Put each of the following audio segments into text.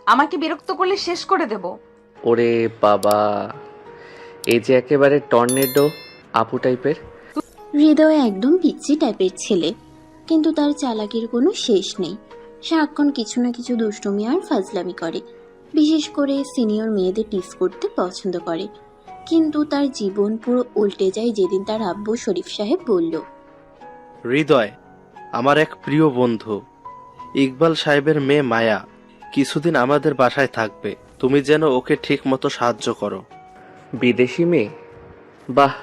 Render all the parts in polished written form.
আমাকে বিরক্ত করলে শেষ করে দেব। ওরে বাবা, এই যে একেবারে টর্নেডো আপু টাইপের। হৃদয় একদম পিচ্চি টাইপের ছেলে, কিন্তু তার চালাকির কোনো শেষ নেই। সারাক্ষণ কিছু না কিছু দুষ্টুমি আর ফাজলামি করে। বিশেষ করে সিনিয়র মেয়েদের টিস করতে পছন্দ করে। কিন্তু তার জীবন পুরো উল্টে যায় যেদিন তার আব্বু শরীফ সাহেব বলল, হৃদয়, আমার এক প্রিয় বন্ধু ইকবাল সাহেবের মেয়ে মায়া কিছুদিন আমাদের বাসায় থাকবে। তুমি যেন ওকে ঠিক মতো সাহায্য করো। বিদেশি মেয়ে? বাহ,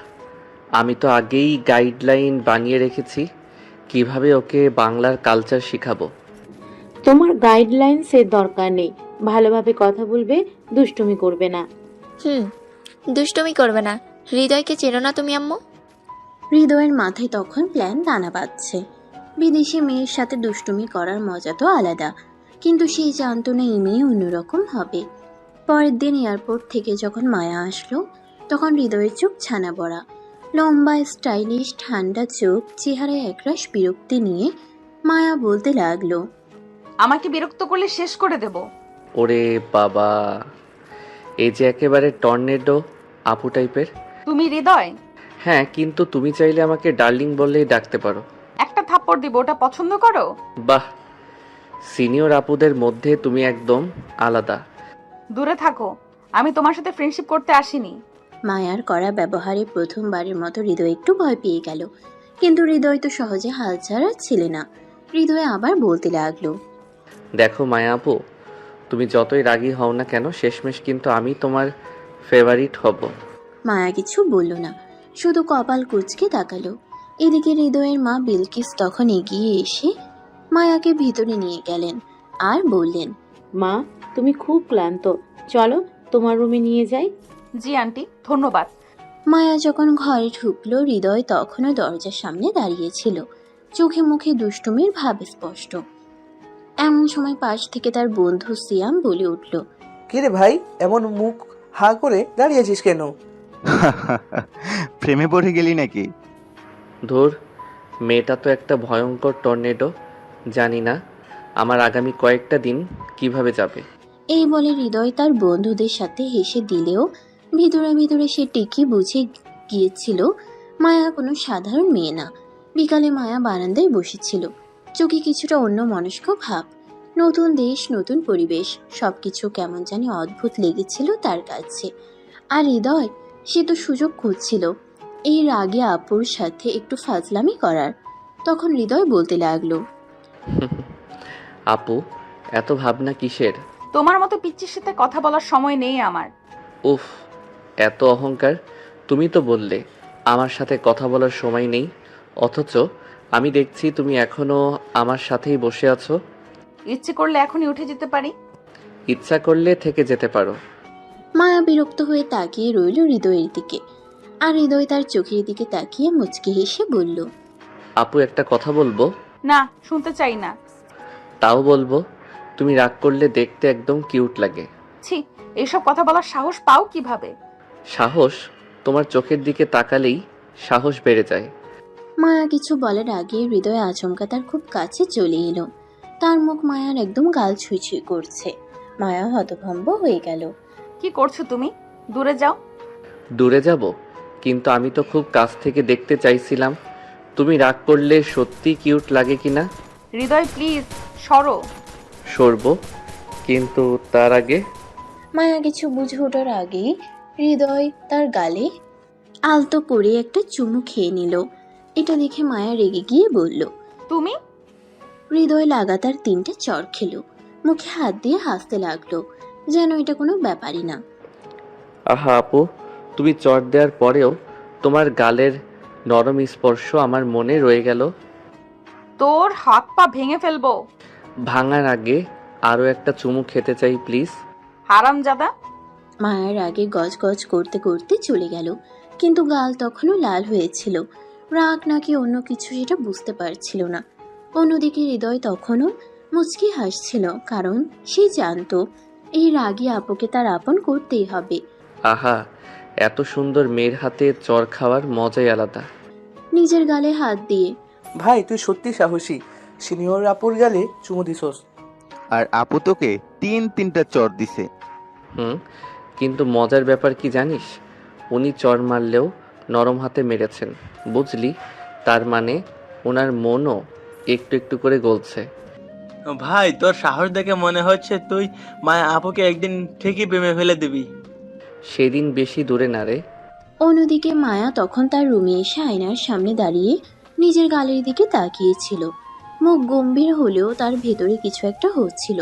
আমি তো আগেই গাইডলাইন বানিয়ে রেখেছি কিভাবে ওকে বাংলার কালচার শিখাবো। তোমার গাইডলাইন্সের দরকার নেই। ভালোভাবে কথা বলবে, দুষ্টুমি করবে না। দুষ্টুমি করবে না। হৃদয়কে চেনো না তুমি আম্মু? হৃদয়ের মাথায় তখন প্ল্যান দানা বাঁধছে। বিদেশি মেয়ের সাথে দুষ্টুমি করার মজা তো আলাদা, কিন্তু সে জানতো না এই মেয়ে অন্যরকম হবে। পরের দিন এয়ারপোর্ট থেকে যখন মায়া আসলো, তখন হৃদয়ের চোখ ছানা বড়া। লম্বা, স্টাইলিশ, ঠান্ডা চোখ, চেহারায় একরাশ বিরক্তি নিয়ে মায়া বলতে লাগলো, আমাকে বিরক্ত করলে শেষ করে দেব। ওরে বাবা, এই যে একেবারে টর্নেডো আপু টাইপের। তুমি হৃদয়? হ্যাঁ, কিন্তু তুমি চাইলে আমাকে ডার্লিং বললেই ডাকতে পারো। একটা থাপ্পড় দিব, ওটা পছন্দ করো? বাহ, সিনিয়র আপুদের মধ্যে তুমি একদম আলাদা। দূরে থাকো, আমি তোমার সাথে ফ্রেন্ডশিপ করতে আসিনি। মায়ার করা ব্যবহারে প্রথমবারের মতো হৃদয় একটু ভয় পেয়ে গেল। কিন্তু হৃদয় তো সহজে হাল ছাড়া ছিলে না। হৃদয় আবার বলতে লাগলো, দেখো মায়া আপু, তুমি যতই রাগী হও না কেন, শেষমেশ কিন্তু আমি তোমার ফেভারিট হব। মায়া কিছু বলল না, শুধু কপাল কুঁচকে তাকালো। এদিকে হৃদয়ের মা বিলকিস তখন এগিয়ে এসে মায়াকে ভিতরে নিয়ে গেলেন আর বললেন, মা, তুমি খুব ক্লান্ত, চলো তোমার রুমে নিয়ে যাই। জি আন্টি, ধন্যবাদ। মায়া যখন ঘরে ঢুকলো, হৃদয় তখনও দরজার সামনে দাঁড়িয়েছিল, চোখে মুখে দুষ্টুমির ভাব স্পষ্ট। এমন সময় পাশ থেকে তার বন্ধু সিয়াম বলে উঠল, কিরে ভাই, এমন মুখ হা করে দাঁড়িয়েছিস কেন? প্রেমে পড়ে গেলি নাকি? ধুর, মেয়েটা তো একটা ভয়ঙ্কর টর্নেডো। জানি না আমার আগামী কয়েকটা দিন কিভাবে যাবে। এই বলে হৃদয় তার বন্ধুদের সাথে হেসে দিলেও ভিতরে ভিতরে সে ঠিকই বুঝে গিয়েছিল মায়া কোনো সাধারণ মেয়ে না। বিকালে মায়া বারান্দায় বসেছিল, চোখে কিছুটা অন্য মনস্ক ভাব। নতুন দেশ, নতুন পরিবেশ, সবকিছু কেমন জানি অদ্ভুত লেগেছিল তার কাছে। আর হৃদয়, সে তো সুযোগ খুঁজছিল এর আগে আপুর সাথে একটু ফাজলামি করার। তখন হৃদয় বলতে লাগলো, আপু, এত ভাবনা কিসের? তোমার মতো পিচ্চির সাথে কথা বলার সময় নেই আমার। উফ, এত অহংকার। তুমি তো বললে আমার সাথে কথা বলার সময় নেই, অথচ আমি দেখছি তুমি এখনো আমার সাথেই বসে আছো। ইচ্ছে করলে এখনই উঠে যেতে পারি। ইচ্ছা করলে থেকে যেতে পারো। মায়া বিরক্ত হয়ে তাকিয়ে রইল হৃদয়ের দিকে, আর হৃদয় তার চোখের দিকে তাকিয়ে মুচকি হেসে বলল, আপু, একটা কথা বলবো? না, শুনতে চাই না। তাও বলবো, তুমি রাগ করলে দেখতে একদম কিউট লাগে। ছি, এইসব কথা বলার সাহস পাও কিভাবে? সাহস? তোমার চোখের দিকে তাকালেই সাহস বেড়ে যায়। মায়া কিছু বলার আগে হৃদয় আচমকা তার খুব কাছে চলে এলো। তার মুখ মায়ার একদম গাল ছুঁই ছুঁই করছে। মায়া হতভম্ব হয়ে গেল। কি করছো তুমি? দূরে যাও। দূরে যাব? কিন্তু আমি তো খুব কাছ থেকে দেখতে চাইছিলাম তুমি রাগ করলে সত্যি কিউট লাগে কিনা। হৃদয় প্লিজ সরো। সরবো, কিন্তু তার আগে। মায়া কিছু বুঝে ওঠার আগেই হৃদয় তার গালে আলতো করে একটা চুমু খেয়ে নিল। এটা দেখে মায়া রেগে গিয়ে বলল, তুমি? হৃদয় লাগাতার 3টে চড় খেলো, মুখে হাত দিয়ে হাসতে লাগলো, যেন এটা কোনো ব্যাপারই না। আহা আপু, তুমি চট দেওয়ার পরেও তোমার গালের নরম স্পর্শ আমার মনে রয়ে গেল। তোর হাত পা ভেঙে ফেলবো। ভাঙার আগে আরও একটা চুমু খেতে চাই প্লিজ। হারামজাদা। মায়ের আগে গজগজ করতে করতে চলে গেল, কিন্তু গাল তখনও লাল হয়েছিল। রাগ নাকি অন্য কিছু সেটা বুঝতে পারছিল না। অন্যদিকে হৃদয় তখনও মুচকি হাসছিল, কারণ সে জানতো এই রাগী আপুকে তার আপন করতেই হবে। আহা, এত সুন্দর মেয়ের হাতে চড় খাওয়ার মজাই আলাদা। নিজের গালে হাত দিয়ে, ভাই, তুই সত্যি সাহসী। সিনিয়র আপুর গালে চুমু দিছস। আর আপু তোকে 3টা চর দিছে। হুম, কিন্তু মজার ব্যাপার কি জানিস? উনি চর মারলেও নরম হাতে মেরেছেন, বুঝলি? তার মানে ওনার মনও একটু একটু করে গলছে। ভাই, তোর সাহস দেখে মনে হচ্ছে তুই মায়া আপুকে একদিন ঠিকই প্রেমে ফেলে দিবি। সেদিন বেশি দূরে না রে। অন্যদিকে মায়া তখন তার রুমে এসে আয়নার সামনে দাঁড়িয়ে নিজের গালের দিকে তাকিয়েছিল। মুখ গম্ভীর হলেও তার ভেতরে কিছু একটা হচ্ছিল,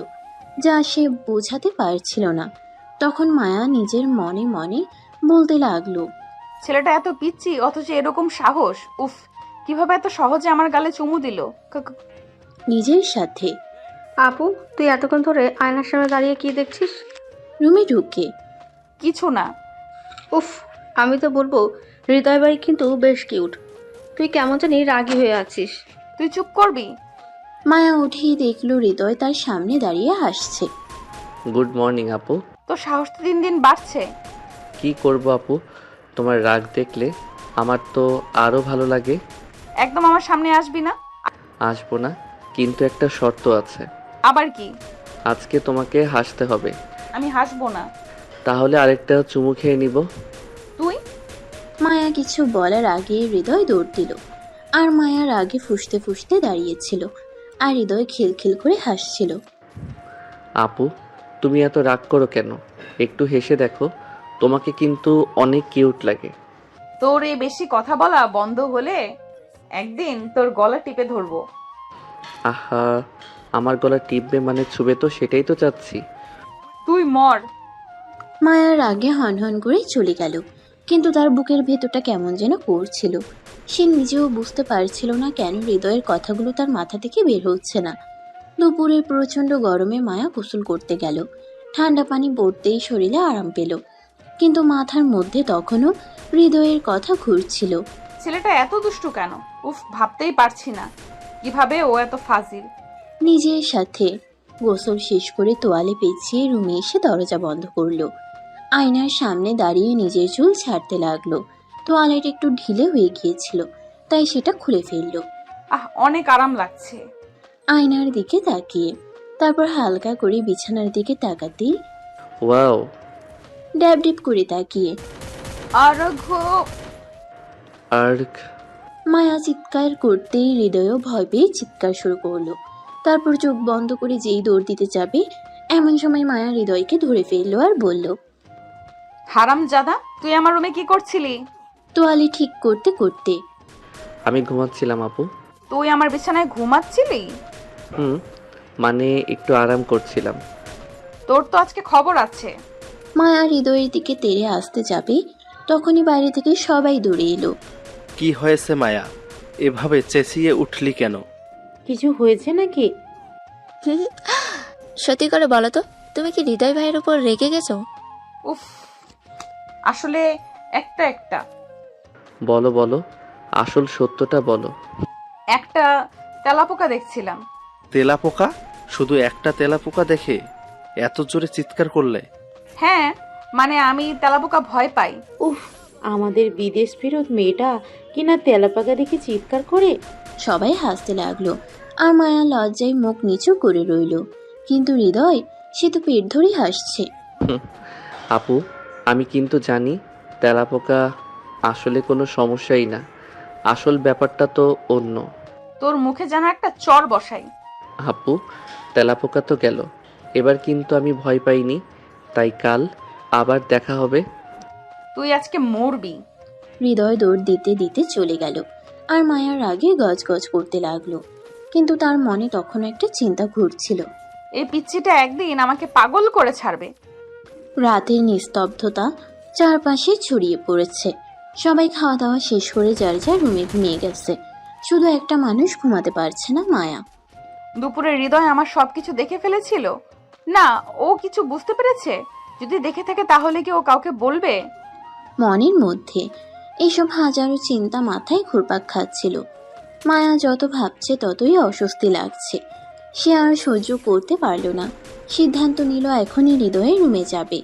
যা সে বোঝাতে পারছিল না। তখন মায়া নিজের মনে মনে বলতে লাগলো, ছেলেটা এত পিচ্ছি অথচ এরকম সাহস! উফ, কিভাবে এত সহজে আমার গালে চুমু দিল! নিজের সাথে। আপু, তুই এতক্ষণ ধরে আয়নার সামনে দাঁড়িয়ে কি দেখছিস? রুমে ঢুকে, কিছু না। উফ, আমি তো বলবো হৃদয় ভাই কিন্তু বেশ কিউট। তুই কেমন জানি রাগী হয়ে আছিস। তুই চুপ করবি? মায়া উঠেই দেখলো হৃদয় তার সামনে দাঁড়িয়ে হাসছে। গুড মর্নিং আপু। তোর সাহস তো দিন দিন বাড়ছে। কি করব আপু, তোমার রাগ দেখলে আমার তো আরো ভালো লাগে। একদম আমার সামনে আসবি না। আসবো না, কিন্তু একটা শর্ত আছে। আবার কি? আজকে তোমাকে হাসতে হবে। আমি হাসবো না। তাহলে আরেকটা চুমু খেয়ে নিব। তুই? মায়া কিছু বলার আগে হৃদয় দৌড় দিল, আর মায়ার আগে ফুঁসতে ফুঁসতে দাঁড়িয়েছিল, আর হৃদয় খিলখিল করে হাসছিল। আপু, তুমি এত রাগ করো কেন? একটু হেসে দেখো, তোমাকে কিন্তু অনেক কিউট লাগে। তোর এই বেশি কথা বলা বন্ধ হলে একদিন তোর গলা টিপে ধরবো। আহা, আমার গলা টিপবে মানে ছুবে? তো সেটাই তো চাচ্ছি। তুই মর। মায়ার আগে হনহন করে চলে গেল, কিন্তু তার বুকের ভেতরটা কেমন যেন করছিল। সে নিজেও বুঝতে পারছিল না কেন হৃদয়ের কথাগুলো তার মাথা থেকে বের হচ্ছে না। দুপুরের প্রচণ্ড গরমে মায়া গোসল করতে গেল। ঠান্ডা পানি পড়তেই শরীরে আরাম পেল, কিন্তু মাথার মধ্যে তখনও হৃদয়ের কথা ঘুরছিল। ছেলেটা এত দুষ্টু কেন? উফ, ভাবতেই পারছি না কিভাবে ও এত ফাজিল। নিজের সাথে গোসল শেষ করে তোয়ালে পেঁচিয়ে রুমে এসে দরজা বন্ধ করলো। আয়নার সামনে দাঁড়িয়ে নিজের চুল ছাড়তে লাগলো। তোয়ালেটা একটু ঢিলে হয়ে গিয়েছিল, তাই সেটা খুলে ফেললো। অনেক আরাম লাগছে। আয়নার দিকে তাকিয়ে তারপর হালকা করে বিছানার দিকে তাকাতেই ওয়াও। ড্যাব ড্যাব করে তাকিয়ে আর মায়া চিৎকার করতেই হৃদয়ও ভয় পেয়ে চিৎকার শুরু করলো। তারপর চোখ বন্ধ করে যেই দৌড় দিতে যাবে, এমন সময় মায়া হৃদয়কে ধরে ফেললো আর বলল, হারামজাদা, তুই আমার রুমে কি করছিলি? তোয়ালে ঠিক করতে করতে। আমি ঘুমাচ্ছিলাম আপু। তুই আমার বিছানায় ঘুমাচ্ছিলি? হুম, মানে একটু আরাম করছিলাম। তোর তো আজকে খবর আছে। মায়া হৃদয়ের দিকে তেড়ে আসতে যাবে, তখনই বাইরে থেকে সবাই দৌড়ে এলো। কি হয়েছে মায়া, এভাবে চেঁচিয়ে উঠলি কেন? কিছু হয়েছে নাকি? সত্যি করে বলো তো, তুমি কি হৃদয় ভাইয়ের উপর রেগে গেছো? উফ, আসলে একটা বলো বলো, আসল সত্যটা বলো। একটা তেলাপোকা দেখছিলাম। তেলাপোকা? শুধু একটা তেলাপোকা দেখে এত জোরে চিৎকার করলে? হ্যাঁ, মানে আমি তেলাপোকা ভয় পাই। উফ, আমাদের বিদেশ ফেরত মেয়েটা কিনা তেলাপাকা দেখে চিৎকার করে। সবাই হাসতে লাগলো, আর মায়া লজ্জায় মুখ নিচু করে রইল। কিন্তু হৃদয়, সে তো পেট ধরে হাসছে। আপু, আমি কিন্তু জানি তেলাপোকা আসলে কোনো সমস্যাই না। আসল ব্যাপারটা তো অন্য। তোর মুখে যেন একটা চর বসাই। আপু, তেলাপোকা তো গেল, এবার কিন্তু আমি ভয় পাইনি। তাই কাল আবার দেখা হবে। তুই আজকে মরবি। হৃদয় দৌড় দিতে দিতে চলে গেল, আর মায়ার আগে গজগজ করতে লাগলো। কিন্তু তার মনে তখন একটা চিন্তা ঘুরছিল। এই পিচ্চিটা একদিন আমাকে পাগল করে ছাড়বে। রাতের নিস্তব্ধতা চারপাশে ছড়িয়ে পড়েছে। সবাই খাওয়া দাওয়া শেষ করে যার যার রুমে ঘুমিয়ে গেছে। শুধু একটা মানুষ ঘুমাতে পারছে না, মায়া। দুপুরে হৃদয় আমার সবকিছু দেখে ফেলেছিল না? ও কিছু বুঝতে পেরেছে? যদি দেখে থাকে তাহলে কি ও কাউকে বলবে? মনের মধ্যে এইসব হাজারো চিন্তা মাথায় ঘুরপাক খাচ্ছিল। মায়া যত ভাবছে ততই অস্বস্তি লাগছে। সে আর সহ্য করতে পারল না। সিদ্ধান্ত নিল এখনই হৃদয়ের রুমে যাবে।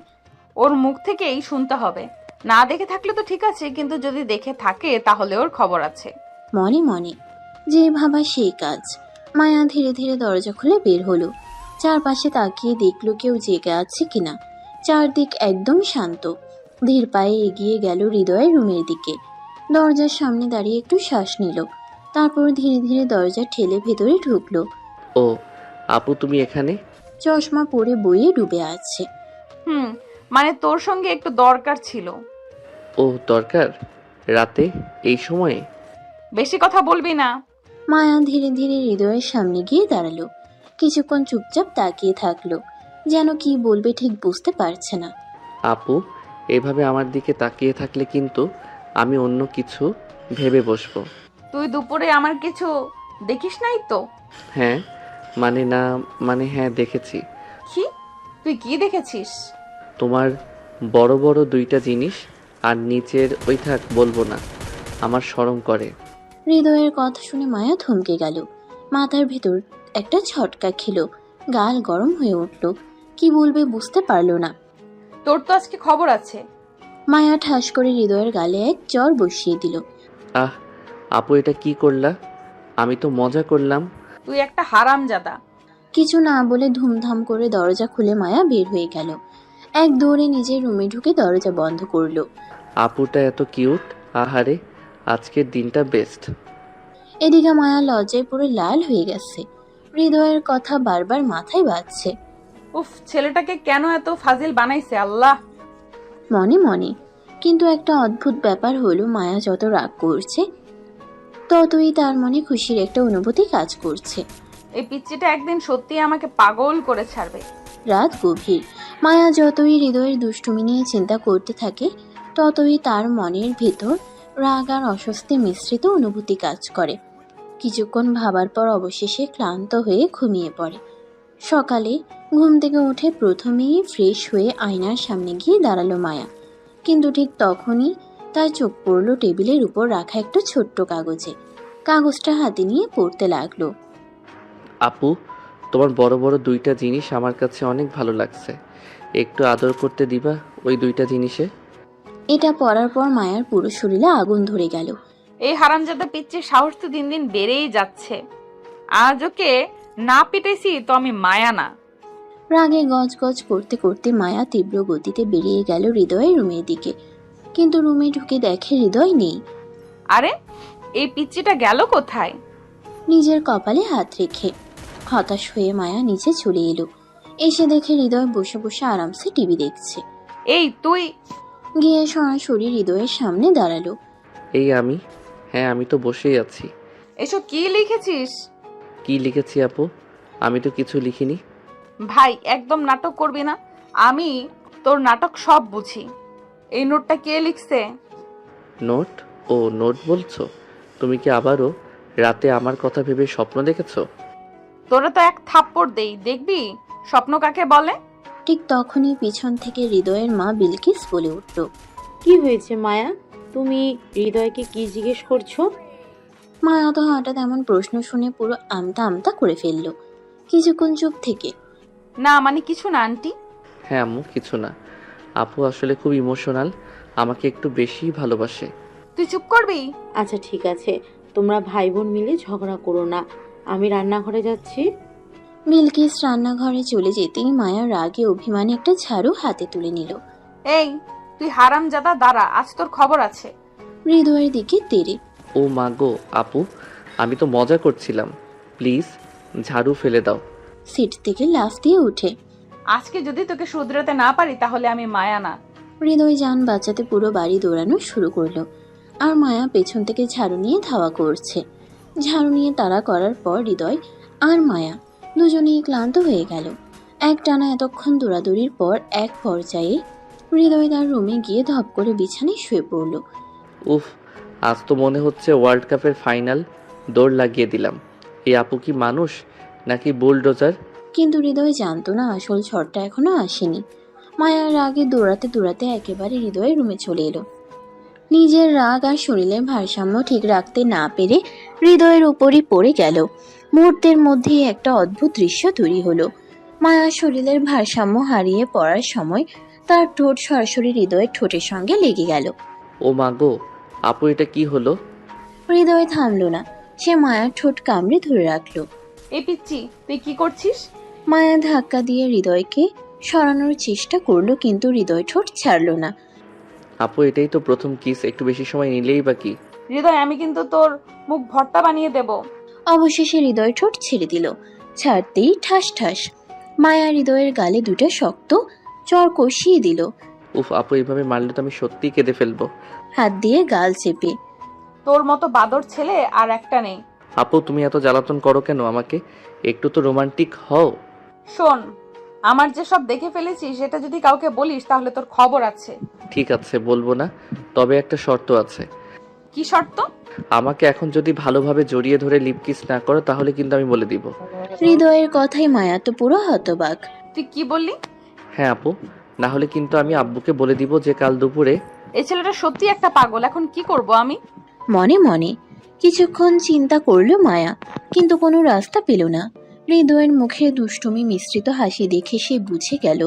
ওর মুখ থেকেই শুনতে হবে। না দেখে থাকলে তো ঠিক আছে, কিন্তু যদি দেখে থাকে তাহলে ওর খবর আছে। মনে মনে যে ভাবা সেই কাজ। মায়া ধীরে ধীরে দরজা খুলে বের হলো। চারপাশে তাকিয়ে দেখলো কেউ জেগে আছে কিনা। চারদিক একদম শান্ত। ধীর পায়ে এগিয়ে গেল হৃদয়ের রুমের দিকে। দরজার সামনে দাঁড়িয়ে একটু শ্বাস নিল, তারপর ধীরে ধীরে দরজা ঠেলে ভেতরে ঢুকলো। ও আপু, তুমি এখানে? চশমা পরে বইয়ে ডুবে আছে। মানে তোর সঙ্গে একটু দরকার ছিল। ও দরকার? রাতে এই সময়ে? বেশি কথা বলবি না। মায়া ধীরে ধীরে হৃদয়ের সামনে গিয়ে দাঁড়ালো। কিছুক্ষণ চুপচাপ তাকিয়ে থাকলো, যেন কি বলবে ঠিক বুঝতে পারছে না। আপু, এভাবে আমার দিকে তাকিয়ে থাকলে কিন্তু আমি অন্য কিছু ভেবে বসবো। তুই দুপুরে আমার কিছু দেখিস নাই তো? হ্যাঁ মানে হ্যাঁ দেখেছি। কি? তুই কি দেখেছিস? তোমার বড় বড় দুইটা জিনিস, আর নিচের ওই থাক বলবো না, আমার শরম করে। হৃদয়ের কথা শুনে মায়া থমকে গেল। মাথার ভেতর একটা ছটকা খেলো, গাল গরম হয়ে উঠল। কি বলবে বুঝতে পারল না। তোর তো আজকে খবর আছে। মায়া ঠাস করে হৃদয়ের গালে এক চর বসিয়ে দিল। আহ আপু, এটা কি করলা? আমি তো মজা করলাম। তুই একটা হারামজাদা। কিছু না বলে ধুমধাম করে দরজা খুলে মায়া বের হয়ে গেল। এক দৌড়ে নিজের রুমে ঢুকে দরজা বন্ধ করলো। আপুটা এত কিউট, আহারে আজকের দিনটা বেস্ট। এদিকে মায়া লজ্জায় পুরো লাল হয়ে গেছে। হৃদয়ের কথা বারবার মাথায় বাজছে উফ, ছেলেটাকে কেন এত ফাজিল বানাইছে আল্লাহ। মনে মনে। কিন্তু একটা অদ্ভুত ব্যাপার হলো, মায়া যত রাগ করছে ততই তার মনে খুশির একটা অনুভূতি কাজ করছে। এই পিচ্চিটা একদিন সত্যি আমাকে পাগল করে ছাড়বে। রাত গভীর। মায়া যতই হৃদয়ের দুষ্টুমি নিয়ে চিন্তা করতে থাকে, ততই তার মনের ভেতর রাগ আর অস্বস্তি মিশ্রিত অনুভূতি কাজ করে। কিছুক্ষণ ভাবার পর অবশেষে ক্লান্ত হয়ে ঘুমিয়ে পড়ে। সকালে ঘুম থেকে উঠে প্রথমেই ফ্রেশ হয়ে আয়নার সামনে গিয়ে দাঁড়ালো মায়া। কিন্তু ঠিক তখনই তার চোখ পড়ল টেবিলের উপর রাখা একটা ছোট্ট কাগজে। কাগজটা হাতে নিয়ে পড়তে লাগলো। আপু, তোমার বড় বড় দুইটা জিনিস আমার কাছে অনেক ভালো লাগছে, একটু আদর করতে দিবা ওই দুইটা জিনিসে? এটা পড়ার পর মায়ার পুরো শরীরে আগুন ধরে গেল। এই হারামজাদা পিচ্চির সাহস তো দিন দিন বেড়েই যাচ্ছে। আজ ওকে না পিটাইছি তো আমি মায়া না। রাগে গজগজ করতে করতে মায়া তীব্র গতিতে বেরিয়ে গেল হৃদয়ের রুমের দিকে। কিন্তু রুমে ঢুকে দেখে হৃদয় নেই। আরে, এই পিচ্চিটা গেল কোথায়? নিজের কপালে হাত রেখে হতাশ হয়ে মায়া নিচে চলে এলো। এসে দেখে হৃদয় বসে বসে আরামসে টিভি দেখছে। এই তুই? গিয়ে সরাসরি হৃদয়ের সামনে দাঁড়ালো। এই আমি? হ্যাঁ, আমি তো বসেই আছি। এসব কি লিখেছিস? কি লিখেছি আপু? আমি তো কিছু লিখিনি। ভাই, একদম নাটক করবি না। আমি তোর নাটক সব বুঝি। এই নোটটা কে লিখছে? নোট? ও নোট বলছো? তুমি কি আবারও রাতে আমার কথা ভেবে স্বপ্ন দেখেছো? তোরা তো এক থাপ্পড় দেই, দেখবি স্বপ্ন কাকে বলে। ঠিক তখনই পিছন থেকে হৃদয়ের মা বিলকিস বলে উঠল। কি হয়েছে মায়া? তুমি হৃদয়কে কি জিজ্ঞেস করছো? মায়া তো হঠাৎ এমন প্রশ্ন শুনে পুরো আমতা আমতা করে ফেলল। কিছুক্ষণ চুপ থেকে, না মানে কিছু না আন্টি। হ্যাঁ আম্মু, কিছু না। আপু আসলে খুব ইমোশনাল, আমাকে একটু বেশি ভালোবাসে। তুই চুপ করবি? আচ্ছা ঠিক আছে, তোমরা ভাই বোন মিলে ঝগড়া করো না, আমি রান্নাঘরে যাচ্ছি। বিলকিস রান্নাঘরে চলে যেতেই মায়া রাগে অভিমানে একটা ঝাড়ু হাতে তুলে নিল। এই তুই হারামজাদা, দাঁড়া, আজ তোর খবর আছে। হৃদয়ের দিকে তেড়ে, ও মা গো আপু, আমি তো মজা করছিলাম, প্লিজ ঝাড়ু ফেলে দাও। সিট থেকে লাফ দিয়ে উঠে, আজকে যদি তোকে শুধরাতে না পারি তাহলে আমি মায়া না। হৃদয় যান বাঁচাতে পুরো বাড়ি দৌড়ানো শুরু করলো। আর মায়া পেছন থেকে ঝাড়ু নিয়ে ধাওয়া করছে। ঝাড়ু নিয়ে তাড়া করার পর হৃদয় আর মায়া দুজনেই ক্লান্ত হয়ে গেল। একটানা এতক্ষণ দৌড়াদৌড়ির পর এক পর্যায়ে হৃদয় তার রুমে গিয়ে ধপ করে বিছানায় শুয়ে পড়ল। উফ, আজ তো মনে হচ্ছে ওয়ার্ল্ড কাপের ফাইনাল দৌড় লাগিয়ে দিলাম। এই আপু কি মানুষ নাকি বুলডোজার? কিন্তু হৃদয় জানতো না আসল ঝড়টা এখনো আসেনি। মায়ার রাগে দৌড়াতে দৌড়াতে একেবারে হৃদয়ের রুমে চলে এলো। নিজের রাগ আর শরীরের ভারসাম্য ঠিক রাখতে না পেরে হৃদয়ের উপরই পড়ে গেল। মুহূর্তের মধ্যেই একটা অদ্ভুত দৃশ্য তৈরি হলো। মায়ার শরীরের ভারসাম্য হারিয়ে পড়ার সময় তার ঠোঁট সরাসরি হৃদয়ের ঠোঁটের সঙ্গে লেগে গেল। ও মা গো আপু, এটা কি হলো? হৃদয় থামলো না, সে মায়ার ঠোঁট কামড়ে ধরে রাখলো। এই পিচ্চি, তুই কি করছিস? মায়া ধাক্কা দিয়ে হৃদয়কে সরানোর চেষ্টা করলো, কিন্তু হৃদয় ঠোঁট ছাড়লো না। আপু এটাই তো প্রথম কিস, একটু বেশি সময় নিলেই বা কি। হৃদয়, আমি কিন্তু তোর মুখ ভর্তা বানিয়ে দেব। অবশেষে হৃদয় ঠোঁট ছেড়ে দিল। ছাড়তেই ঠাস ঠাস মায়া হৃদয়ের গালে দুটো শক্ত চর কষিয়ে দিল, উফ আপু এইভাবে মারলে তো আমি সত্যিই কেঁদে ফেলবো। হাত দিয়ে গাল চেপে। তোর মতো বাদর ছেলে আর একটা নেই। আপু তুমি এত জ্বালাতন করো কেন আমাকে? একটু তো রোমান্টিক হও। শোন, আমার যে সব দেখে ফেলেছিস সেটা যদি কাউকে বলিস তাহলে তোর খবর আছে। ঠিক আছে বলবো না, তবে একটা শর্ত আছে। কি শর্ত? আমাকে এখন যদি ভালোভাবে জড়িয়ে ধরে লিপ কিস না করো তাহলে কিন্তু আমি বলে দিব। হৃদয়ের কথায় মায়া তো পুরো হতবাক। তুই কি বললি? হ্যাঁ আপু, না হলে কিন্তু আমি আব্বুকে বলে দিব যে কাল দুপুরে। এই ছেলেটা সত্যি একটা পাগল, এখন কি করব আমি? মনে মনে কিছুক্ষণ চিন্তা করলো মায়া, কিন্তু কোনো রাস্তা পেল না। হৃদয়ের মুখে দুষ্টুমি মিশ্রিত হাসি দেখে সে বুঝে গেল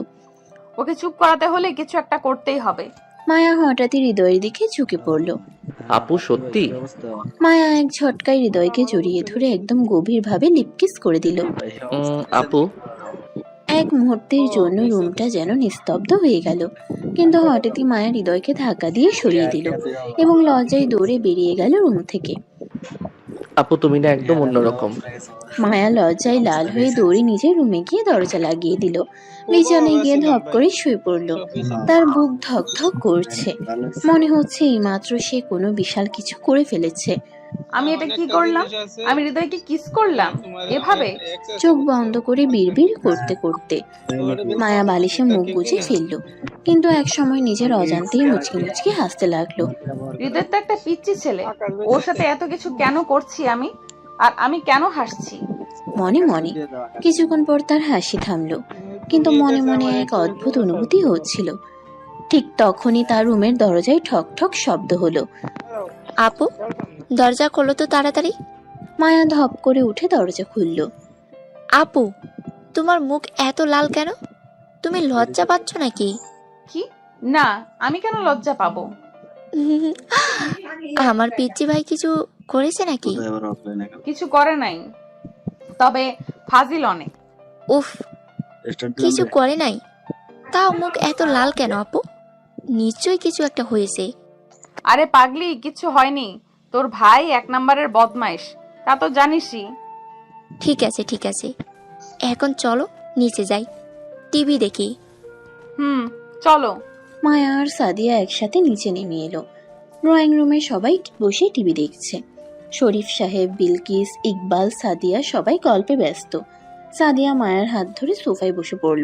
ওকে চুপ করাতে হলে কিছু একটা করতেই হবে। মায়া হঠাৎই হৃদয়ের দিকে ঝুঁকে পড়ল। আপু সত্যি? মায়া এক ঝটকায় হৃদয়কে জড়িয়ে ধরে একদম গভীরভাবে লিপকিস করে দিল। আপু এক মুহূর্তের জন্য রুমটা যেন নিস্তব্ধ হয়ে গেল, কিন্তু হঠাৎই মায়া হৃদয়কে ধাক্কা দিয়ে সরিয়ে দিল এবং লজ্জায় দৌড়ে বেরিয়ে গেল রুম থেকে। আপু তুমি না একদম অন্যরকম। মায়া লজ্জায় লাল হয়ে দৌড়ে নিজের রুমে গিয়ে দরজা লাগিয়ে দিল। বিছানায় গিয়ে ধপ করে শুয়ে পড়ল। তার বুক ধক ধক করছে, মনে হচ্ছে এইমাত্র সে কোনো বিশাল কিছু করে ফেলেছে। আমি এটা কি করলাম? আমি হৃদয়কে কিস করলাম এভাবে? চোখ বন্ধ করে বিড়বিড় করতে করতে মায়া বালিশে মুখ গুজে ফেলল, কিন্তু এক সময় নিজের অজান্তেই মুচকি মুচকি হাসতে লাগলো। হৃদয় তো একটা পিচ্চি ছেলে, ওর সাথে এত কিছু কেন করছি আমি? আর আমি কেন হাসছি? মনে মনে কিছুক্ষণ পর তার হাসি থামলো, কিন্তু মনে মনে এক অদ্ভুত অনুভূতি হচ্ছিল। ঠিক তখনই তার রুমের দরজায় ঠক ঠক শব্দ হলো। আপু, দরজা খোলো তো তাড়াতাড়ি। মায়া ধপ করে উঠে দরজা খুলল। আপু, তোমার মুখ এত লাল কেন? তুমি লজ্জা পাচ্ছ নাকি? কি? না, আমি কেন লজ্জা পাবো? আমার পিচ্চি ভাই কিছু করেছে নাকি? কিছু করে নাই, তবে ফাজিল অনেক। উফ, কিছু করে নাই, তাও মুখ এত লাল কেন আপু? নিশ্চয়ই কিছু একটা হয়েছে। আরে পাগলি, কিছু হয়নি। তোর ভাই এক নম্বরের বদমাইশ, তা তো জানিসই। ঠিক আছে ঠিক আছে, এখন চলো নিচে যাই, টিভি দেখি। চলো। মায়া আর সাদিয়া একসাথে নিচে নেমে এলো। ড্রয়িং রুমে সবাই বসে টিভি দেখছে। শরীফ সাহেব, বিলকিস, ইকবাল, সাদিয়া সবাই গল্পে ব্যস্ত। সাদিয়া মায়ার হাত ধরে সোফায় বসে পড়ল,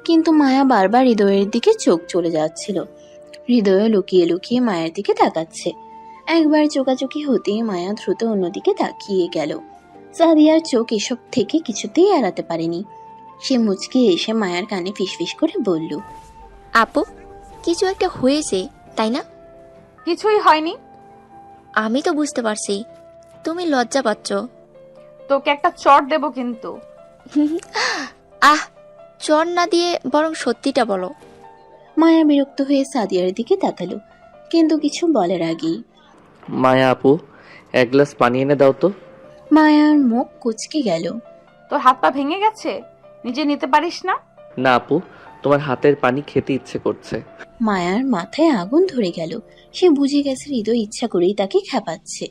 কিন্তু মায়া বারবার হৃদয়ের দিকে চোখ চলে যাচ্ছিল। হৃদয় লুকিয়ে লুকিয়ে মায়ের দিকে তাকাচ্ছে। একবার চোকাচোকি হতেই মায়া দ্রুত অন্যদিকে তাকিয়ে গেল। সাদিয়ার চোখ এসব থেকে কিছুতেই এড়াতে পারেনি। সে মুচকি এসে মায়ার কানে ফিসফিস করে বলল, আপু, কিছু একটা হয়েছে তাই না? কিছুই হয়নি। আমি তো বুঝতে পারছি তুমি লজ্জা পাচ্ছ। তোকে একটা চড় দেব কিন্তু। আহ, চর না দিয়ে বরং সত্যিটা বলো। মায়া বিরক্ত হয়ে সাদিয়ার দিকে তাকালো, কিন্তু কিছু বলার আগেই মায়া আপু এক গ্লাস পানি এনে দাও তো। মায়ার মুখ কুঁচকে গেল। তোর হাত পা ভেঙে গেছে, নিজে নিতে পারিস না? না আপু, তোমার হাতের পানি খেতে ইচ্ছে করছে। মায়ার মাথায় আগুন ধরে গেল। সে বুঝে গেছে হৃদয় ইচ্ছা করেই তাকে খেপাচ্ছে,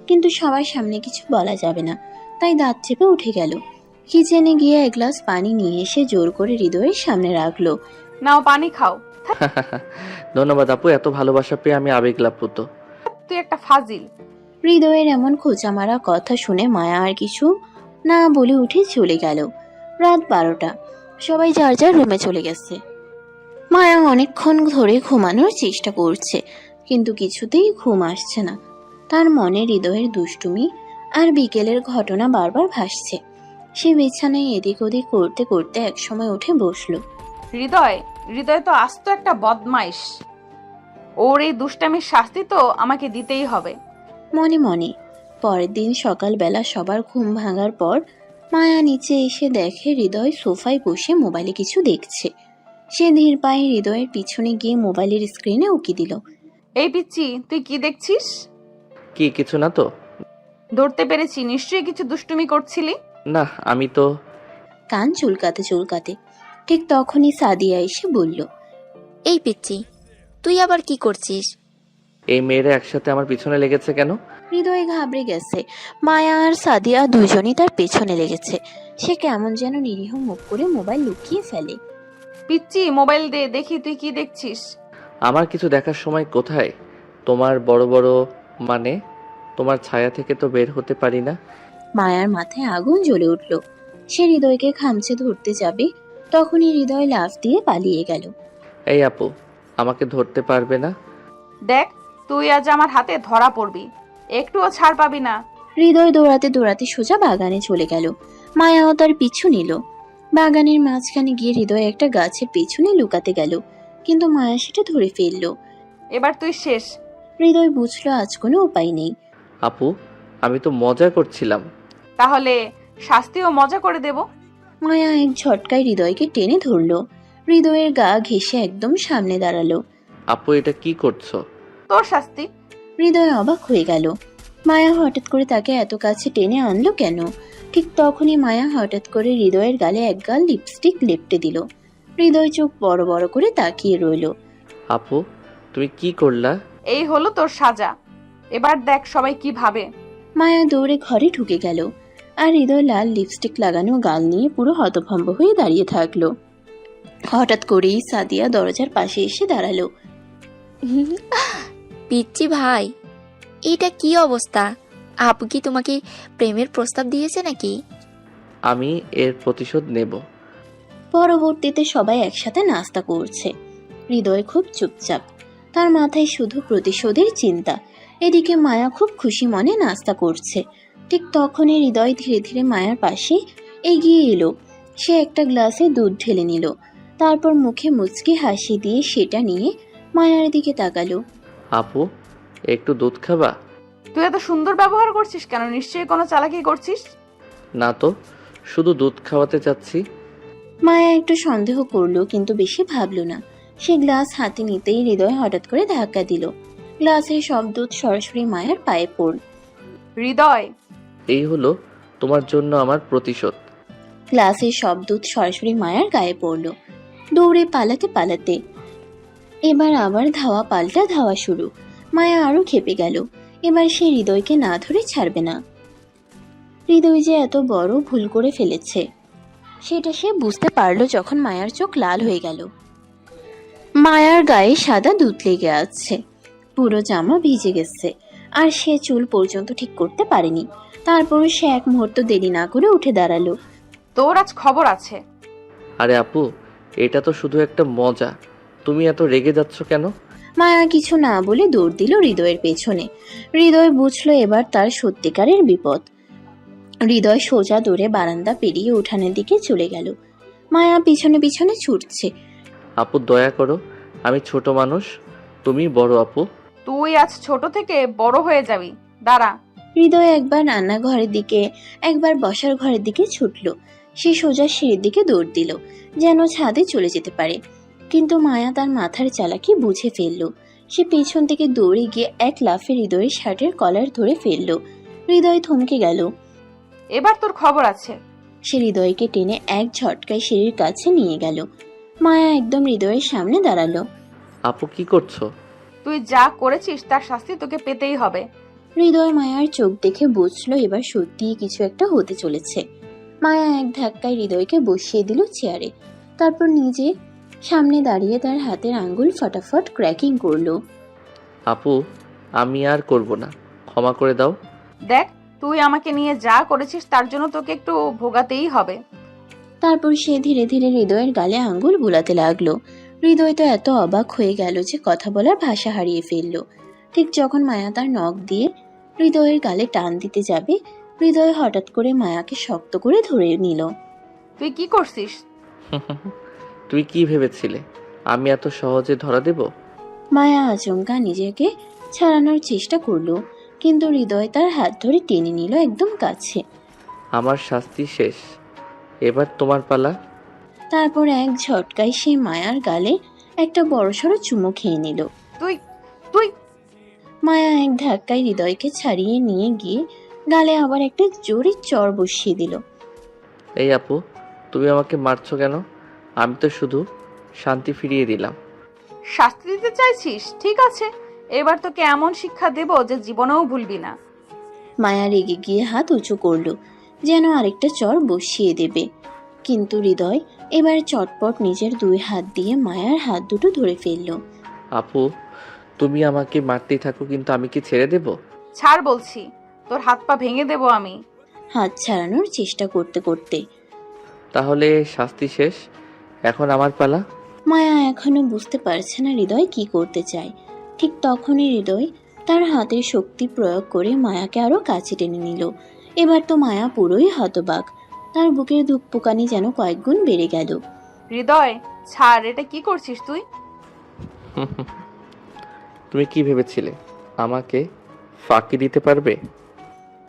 কিন্তু সবার সামনে কিছু বলা যাবে না, তাই দাঁত চেপে উঠে গেল। কিচেনে গিয়ে এক গ্লাস পানি নিয়ে এসে জোর করে হৃদয়ের সামনে রাখলো। নাও পানি খাও। ধন্যবাদ আপু, এত ভালোবাসা পেয়ে আমি আবেগলাপ্লুত। তুই একটা ফাজিল। হৃদয়ের এমন খোঁচা মারা কথা শুনে মায়া আর কিছু না বলে উঠে চলে গেল। রাত 12টা, সবাই যার যার রুমে চলে গেছে। মায়া অনেকক্ষণ ধরে ঘুমানোর চেষ্টা করছে, কিন্তু কিছুতেই ঘুম আসছে না। তার মনে হৃদয়ের দুষ্টুমি আর বিকেলের ঘটনা বারবার ভাসছে। সে বিছানায় এদিক ওদিক করতে করতে একসময় উঠে বসলো। হৃদয় হৃদয় তো আস্ত একটা বদমাইশ। ওর এই দুষ্টামির শাস্তি তো আমাকে দিতেই হবে। মনে মনে পরের দিন সকালবেলা সবার ঘুম ভাঙার পর মায়া নিচে এসে দেখে হৃদয় সোফায় বসে মোবাইলে কিছু দেখছে। সে ধীর পায়ে হৃদয়ের পিছনে গিয়ে মোবাইলের স্ক্রিনে উকি দিল। এই পিচ্চি, তুই কি দেখছিস? কি কিছু না তো? ধরতে পেরেছি, নিশ্চয়ই কিছু দুষ্টুমি করছিলি। না আমি তো। কান চুলকাতে চুলকাতে। ঠিক তখনই সাদিয়া এসে বলল, এই পিচ্ছি, তুই আবার কি করছিস? এই মেয়েরা একসাথে আমার পিছনে লেগেছে কেন? হৃদয় ঘাবড়ে গেছে। মায়া আর সাদিয়া দুজনই তার পেছনে লেগেছে। সে কেমন যেন নিরীহ মুখ করে মোবাইল লুকিয়ে ফেলে। পিচ্চি, মোবাইল দে, দেখি তুই কি দেখছিস। আমার কিছু দেখার সময় কোথায়? তোমার বড় বড় মানে তোমার ছায়া থেকে তো বের হতে পারি না। মায়ার মাথায় আগুন জ্বলে উঠল। সে হৃদয়কে খামচে ধরতে যাবে, তখনই হৃদয় লাফ দিয়ে পালিয়ে গেল। এই আপু, আমাকে ধরতে পারবে না? দেখ, তুই আজ আমার হাতে ধরা পড়বি, একটুও ছাড় পাবি না। হৃদয় দৌড়াতে দৌড়াতে সোজা বাগানে চলে গেল। মায়াও তার পিছু নিল। বাগানের মাঝখানে গিয়ে হৃদয় একটা গাছের পেছনে লুকাতে গেল, কিন্তু মায়া সেটা ধরে ফেলল। এবার তুই শেষ। হৃদয় বুঝলো আজ কোনো উপায় নেই। আপু, আমি তো মজা করছিলাম। তাহলে শাস্তিও মজা করে দেব। মায়া এক ঝটকায় হৃদয়কে টেনে ধরল। হৃদয়ের গা ঘেঁষে একদম সামনে দাঁড়ালো। আপু, এটা কি করছো? তোর শাস্তি। হৃদয় অবাক হয়ে গেল। মায়া হঠাৎ করে তাকে এত কাছে টেনে আনলো কেন? ঠিক তখনই মায়া হঠাৎ করে হৃদয়ের গালে এক গাল লিপস্টিক লেপটে দিল। হৃদয় চোখ বড় বড় করে তাকিয়ে রইল। আপু, তুমি কি করলা? এই হলো তোর সাজা, এবার দেখ সবাই কি ভাবে। মায়া দৌড়ে ঘরে ঢুকে গেল, আর হৃদয় লাল লিপস্টিক লাগানো গাল নিয়ে পুরো হতভম্ব হয়ে দাঁড়িয়ে থাকলো। হঠাৎ করেই সাদিয়া দরজার পাশে এসে দাঁড়ালো। পিচ্ছি ভাই, এটা কি অবস্থা? আপু কি তোমাকে প্রেমের প্রস্তাব দিয়েছে নাকি? আমি এর প্রতিশোধ নেব। পরবর্তীতে সবাই একসাথে নাস্তা করছে। হৃদয় খুব চুপচাপ, তার মাথায় শুধু প্রতিশোধের চিন্তা। এদিকে মায়া খুব খুশি মনে নাস্তা করছে। ঠিক তখনই হৃদয় ধীরে ধীরে মায়ার পাশে এগিয়ে এলো। সে একটা গ্লাসে দুধ ঢেলে নিল, তারপর মুখে মুচকি হাসি দিয়ে সেটা নিয়ে মায়ার দিকে তাকালো। আপু, একটু দুধ খাবা? তুই এত সুন্দর ব্যবহার করছিস কেন? নিশ্চয়ই কোনো চালাকি করছিস। না তো, শুধু দুধ খাওয়াতে চাচ্ছি। মায়া একটু সন্দেহ করলো, কিন্তু বেশি ভাবলো না। সে গ্লাস হাতে নিতেই হৃদয় হঠাৎ করে ধাক্কা দিল। গ্লাসের সব দুধ সরাসরি মায়ার পায়ে পড়ল। হৃদয়, এই হলো তোমার জন্য আমার প্রতিশোধ। গ্লাসের সব দুধ সরাসরি মায়ার গায়ে পড়ল। দৌড়ে পালাতে পালাতে এবার আবার ধাওয়া পাল্টা ধাওয়া শুরু। মায়া আরো খেপে গেল। এবার সে হৃদয়কে না ধরে ছাড়বে না। হৃদয় যে এত বড় ভুল করে ফেলেছে সেটা সে বুঝতে পারলো যখন মায়ার চোখ লাল হয়ে গেল। মায়ার গায়ে সাদা দুধ লেগে আছে, পুরো জামা ভিজে গেছে, আর সে চুল পর্যন্ত ঠিক করতে পারেনি। তারপরও সে এক মুহূর্ত দেরি না করে উঠে দাঁড়ালো। তোর আজ খবর আছে। আরে আপু, এটা তো শুধু একটা মজা, তুমি এত রেগে যাচ্ছ কেন? মায়া কিছু না বলে দৌড় দিল হৃদয়ের পেছনে। হৃদয় বুঝলো এবার তার সত্যিকারের বিপদ। হৃদয় সোজা দৌড়ে বারান্দা পেরিয়ে উঠানের দিকে চলে গেল। মায়া পিছনে পিছনে ছুটছে। আপু, দয়া করো, আমি ছোট মানুষ, তুমি বড় আপু। তুই আজ ছোট থেকে বড় হয়ে যাবি, দাঁড়া। হৃদয় একবার রান্নাঘরের দিকে, একবার বসার ঘরের দিকে ছুটল। সে সোজা সিঁড়ির দিকে দৌড় দিল, যেন ছাদে চলে যেতে পারে। কিন্তু মায়া তার মাথার চালাকি বুঝে ফেলল। সে পেছন থেকে দৌড়ে গিয়ে এক লাফে হৃদয়ের শার্টের কলার ধরে ফেলল। হৃদয় থমকে গেল। এবার তোর খবর আছে। সে হৃদয়কে টেনে এক ঝটকায় সিঁড়ির কাছে নিয়ে গেল। মায়া একদম হৃদয়ের সামনে দাঁড়ালো। আপু, কি করছো? তুই যা করেছিস তার শাস্তি তোকে পেতেই হবে। হৃদয় মায়ার চোখ দেখে বুঝলো এবার সত্যিই কিছু একটা হতে চলেছে। মায়া এক ধাক্কায় হৃদয়কে বসিয়ে দিল চেয়ারে, তারপর নিজে সামনে দাঁড়িয়ে তার হাতের আঙ্গুল ফটাফট ক্র্যাকিং করলো। আপু, আমি আর করব না, ক্ষমা করে দাও। দেখ, তুই আমাকে নিয়ে যা করেছিস তার জন্য তোকে একটু ভোগাতেই হবে। তারপর সে ধীরে ধীরে হৃদয়ের গালে আঙ্গুল বুলাতে লাগলো। হৃদয় তো এত অবাক হয়ে গেল যে কথা বলার ভাষা হারিয়ে ফেলল। ঠিক যখন মায়া তার নখ দিয়ে হৃদয়ের গালে টান দিতে যাবে, হৃদয় হঠাৎ করে মায়াকে শক্ত করে ধরে নিল। তুই কি করছিস? তুই কি ভেবেছিলে আমি এত সহজে ধরা দেব? মায়া আচমকা নিজেকে ছাড়ানোর চেষ্টা করলো, কিন্তু হৃদয় তার হাত ধরে টেনে নিল একদম কাছে। আমার শাস্তি শেষ, এবার তোমার পালা। তারপর এক ঝটকায় সে মায়ার গালে একটা বড়সড় চুমু খেয়ে নিল। তুই তুই মায়া এক ধাক্কায় হৃদয়কে ছাড়িয়ে নিয়ে গিয়ে গালে আবার একটা জোরে চড় বসিয়ে দিল। এই আপু, তুমি আমাকে মারছো কেন? আমি তো শুধু শান্তি ফিরিয়ে দিলাম। শাস্তি দিতে চাইছিস? ঠিক আছে, এবার তোকে এমন শিক্ষা দেব যে জীবনেও ভুলবি না। মায়া রেগে গিয়ে হাত উঁচু করলো, যেন আরেকটা চর বসিয়ে দেবে। কিন্তু হৃদয় এবার চটপট নিজের 2 হাত দিয়ে মায়ার হাত দুটো ধরে ফেললো। আপু, তুমি আমাকে মারতেই থাকো, কিন্তু আমি কি ছেড়ে দেব? ছাড় বলছি, তোর হাত পা ভেঙে দেব আমি। হাত ছাড়ানোর চেষ্টা করতে করতে তাহলে শাস্তি শেষ, এখন আমার পালা। মায়া এখনো বুঝতে পারছে না হৃদয় কি করতে চায়। ঠিক তখনই হৃদয় তার হাতের শক্তি প্রয়োগ করে মায়াকে আরো কাছে টেনে নিল। এবার তো মায়া পুরোই হতবাক, তার বুকের ধুকপুকানি যেন কয়েক গুণ বেড়ে গেল। হৃদয় ছাড়, এটা কি করছিস তুই? তুমি কি ভেবেছিলে আমাকে ফাঁকি দিতে পারবে?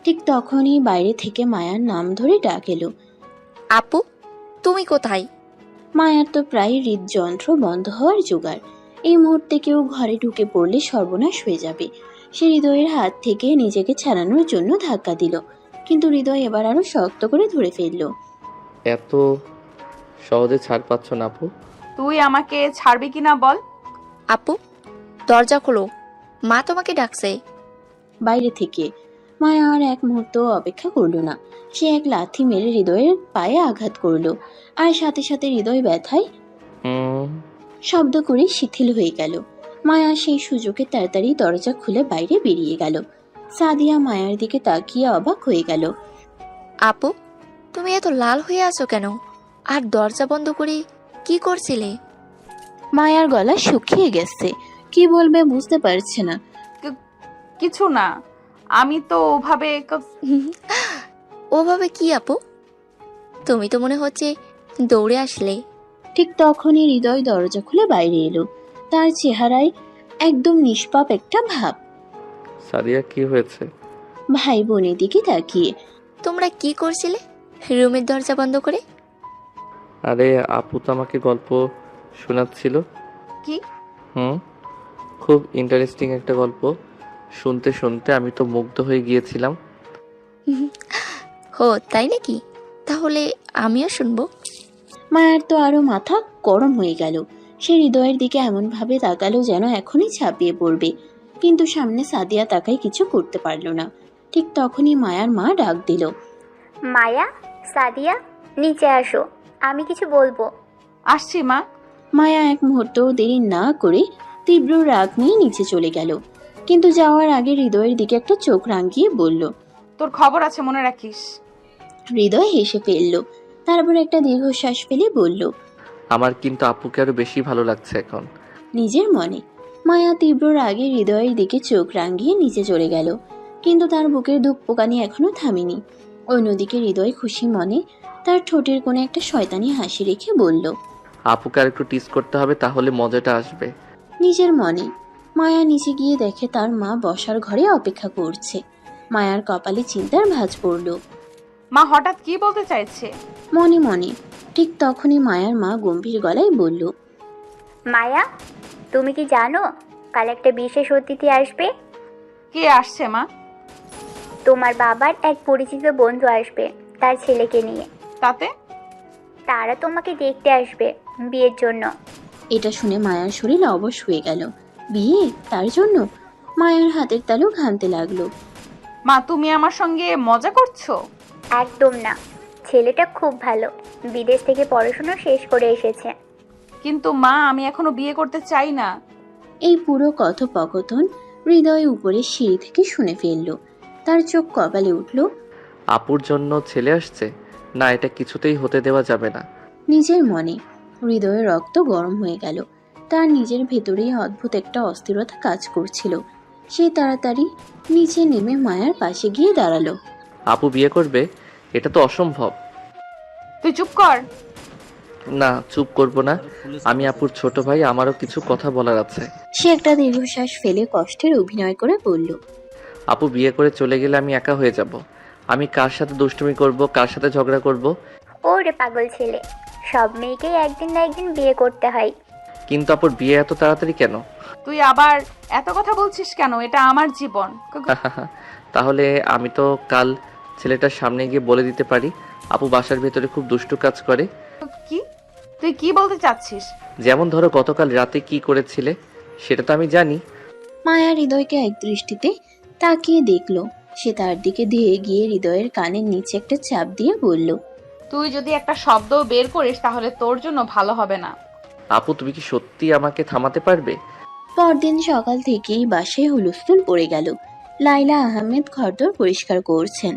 ঠিক তখনই বাইরে থেকে মায়ার নাম ধরে ডাক এলো। আপু, তুমি কোথায়? মায়ার তো প্রায় হৃদযন্ত্র বন্ধ হওয়ার জোগাড়। এই মুহূর্তে কেউ ঘরে ঢুকে পড়লে সর্বনাশ হয়ে যাবে। সে হৃদয়ের হাত থেকে নিজেকে ছাড়ানোর জন্য ধাক্কা দিল, কিন্তু হৃদয় এবার আরো শক্ত করে ধরে ফেলল। এত সহজে ছাড় পাচ্ছ না আপু? তুই আমাকে ছাড়বি কিনা বল। আপু, দরজা খোলো, মা তোমাকে ডাকছে। বাইরে থেকে মায়া আর এক মুহূর্ত অপেক্ষা করলো না। সে এক লাথি মেরে হৃদয়ের পায়ে আঘাত করলো, আর সাথে সাথে হৃদয় ব্যথায় শব্দ করে শিথিল হয়ে গেল। মায়া সেই সুযোগে তাড়াতাড়ি দরজা খুলে বাইরে বেরিয়ে গেল। সাদিয়া মায়ার দিকে তাকিয়ে অবাক হয়ে গেল। আপু, তুমি এত লাল হয়ে আছো কেন? আর দরজা বন্ধ করে কি করছিলে? মায়ার গলা শুকিয়ে গেছে, কি বলবে বুঝতে পারছে না। কিছু না, আমি তো ওভাবে ওভাবে কি আপু? তুমি তো মনে হচ্ছে দৌড়ে আসলে। ঠিক তখনই হৃদয় দরজা খুলে বাইরে এলো। তার চেহারায় একদম নিষ্পাপ একটা ভাব। সাদিয়া, কি হয়েছে? ভাই বোনের দিকে তাকিয়ে। তোমরা কি করছিলে রুমের দরজা বন্ধ করে? আরে আপু তো আমাকে গল্প শোনাচ্ছিল। কি? খুব ইন্টারেস্টিং একটা গল্প। শুনতে শুনতে আমি তো মুগ্ধ হয়ে গিয়েছিলাম। হো, তাই নাকি? তাহলে আমিও শুনবো। মায়ার তো আরো মাথা গরম হয়ে গেল। সে হৃদয়ের দিকে এমন ভাবে তাকালো যেন এখনই ছাপিয়ে পড়বে, কিন্তু সামনে সাদিয়া তাকাই কিছু করতে পারল না। ঠিক তখনই মায়ার মা ডাক দিল। মায়া, সাদিয়া, নিচে আসো, আমি কিছু বলবো। আসছি মা। মায়া এক মুহূর্ত দেরি না করে তীব্র রাগ নিয়ে নিচে চলে গেল, কিন্তু যাওয়ার আগে হৃদয়ের দিকে একটা চোখ রাঙিয়ে বলল, তোর খবর আছে, মনে রাখিস। হৃদয় হেসে ফেলল, তারপর একটা দীর্ঘশ্বাস ফেলে বলল, আমার কিন্তু আপুকে আরো বেশি ভালো লাগছে এখন। নিজের মনে। মায়া তীব্র রাগে হৃদয়ের দিকে চোখ রাঙিয়ে নিচে চলে গেল, কিন্তু তার বুকের ধুকপোকানি এখনো থামেনি। অন্যদিকে হৃদয় খুশি মনে তার ঠোঁটের কোণে একটা শয়তানি হাসি রেখে বলল, আপুকে আর একটু টিস করতে হবে, তাহলে মজাটা আসবে। নিজের মনে। মায়া নিচে গিয়ে দেখে তার মা বসার ঘরে অপেক্ষা করছে। মায়ার কপালে চিন্তার ভাঁজ পড়ল। মা হঠাৎ কি বলতে চাইছে? মনে মনে। ঠিক তখনই মায়ার মা গম্ভীর গলায় বলল, মায়া, তুমি কি জানো কাল একটা বিশেষ অতিথি আসবে? কে আসছে মা? তোমার বাবার এক পরিচিত বন্ধু আসবে তার ছেলেকে নিয়ে। তাতে? তারা তোমাকে দেখতে আসবে বিয়ের জন্য। এটা শুনে মায়ার শরীর অবশ হয়ে গেল। বিয়ে? তার জন্য? মায়ার হাতের তালু ঘামতে লাগলো। মা, তুমি আমার সঙ্গে মজা করছো? একদম না, ছেলেটা খুব ভালো, বিদেশ থেকে পড়াশোনা শেষ করে এসেছে। কিন্তু মা, আমি এখনো বিয়ে করতে চাই না। এই পুরো কথোপকথন হৃদয় উপরে সিঁড়ি থেকে শুনে ফেলল। তার চোখ কপালে উঠল। আপুর জন্য ছেলে আসছে? না, এটা কিছুতেই হতে দেওয়া যাবে না। নিজের মনে। হৃদয়ের রক্ত গরম হয়ে গেল। তার নিজের ভেতরেই অদ্ভুত একটা অস্থিরতা কাজ করছিল। সে তাড়াতাড়ি নিচে নেমে মায়ার পাশে গিয়ে দাঁড়ালো। আপু বিয়ে করবে? এটা তো অসম্ভব। তুই চুপ কর। না, চুপ করব না। আমি আপুর ছোট ভাই, আমারও কিছু কথা বলার আছে। সে একটা দীর্ঘশ্বাস ফেলে কষ্টের অভিনয় করে বলল, আপু বিয়ে করে চলে গেলে আমি একা হয়ে যাব। আমি কার সাথে দুষ্টুমি করব, কার সাথে ঝগড়া করব? ওরে পাগল ছেলে, সব মেয়েকেই একদিন না একদিন বিয়ে করতে হয়। কিন্তু আপুর বিয়ে এত তাড়াতাড়ি কেন? তুই আবার এত কথা বলছিস কেন? এটা আমার জীবন। তাহলে আমি তো কাল ছেলেটার সামনে গিয়ে বলে দিতে পারি আপু বাসার ভেতরে খুব দুষ্টু কাজ করে। কি তুই কি বলতে চাচ্ছিস? যেমন ধরো গতকাল রাতে কি করেছিলে সেটা তো আমি জানি। মায়া হৃদয়কে এক দৃষ্টিতে তাকিয়ে দেখল। সে তার দিকে ধেয়ে গিয়ে হৃদয়ের কানের নিচে একটা চাপ দিয়ে বলল, তুই যদি একটা শব্দ বের করিস তাহলে তোর জন্য ভালো হবে না। আপু তুমি কি সত্যি আমাকে থামাতে পারবে? পরদিন সকাল থেকেই বাসায় হুলস্থুল পড়ে গেল। লাইলা আহমেদ ঘরদোর পরিষ্কার করছেন,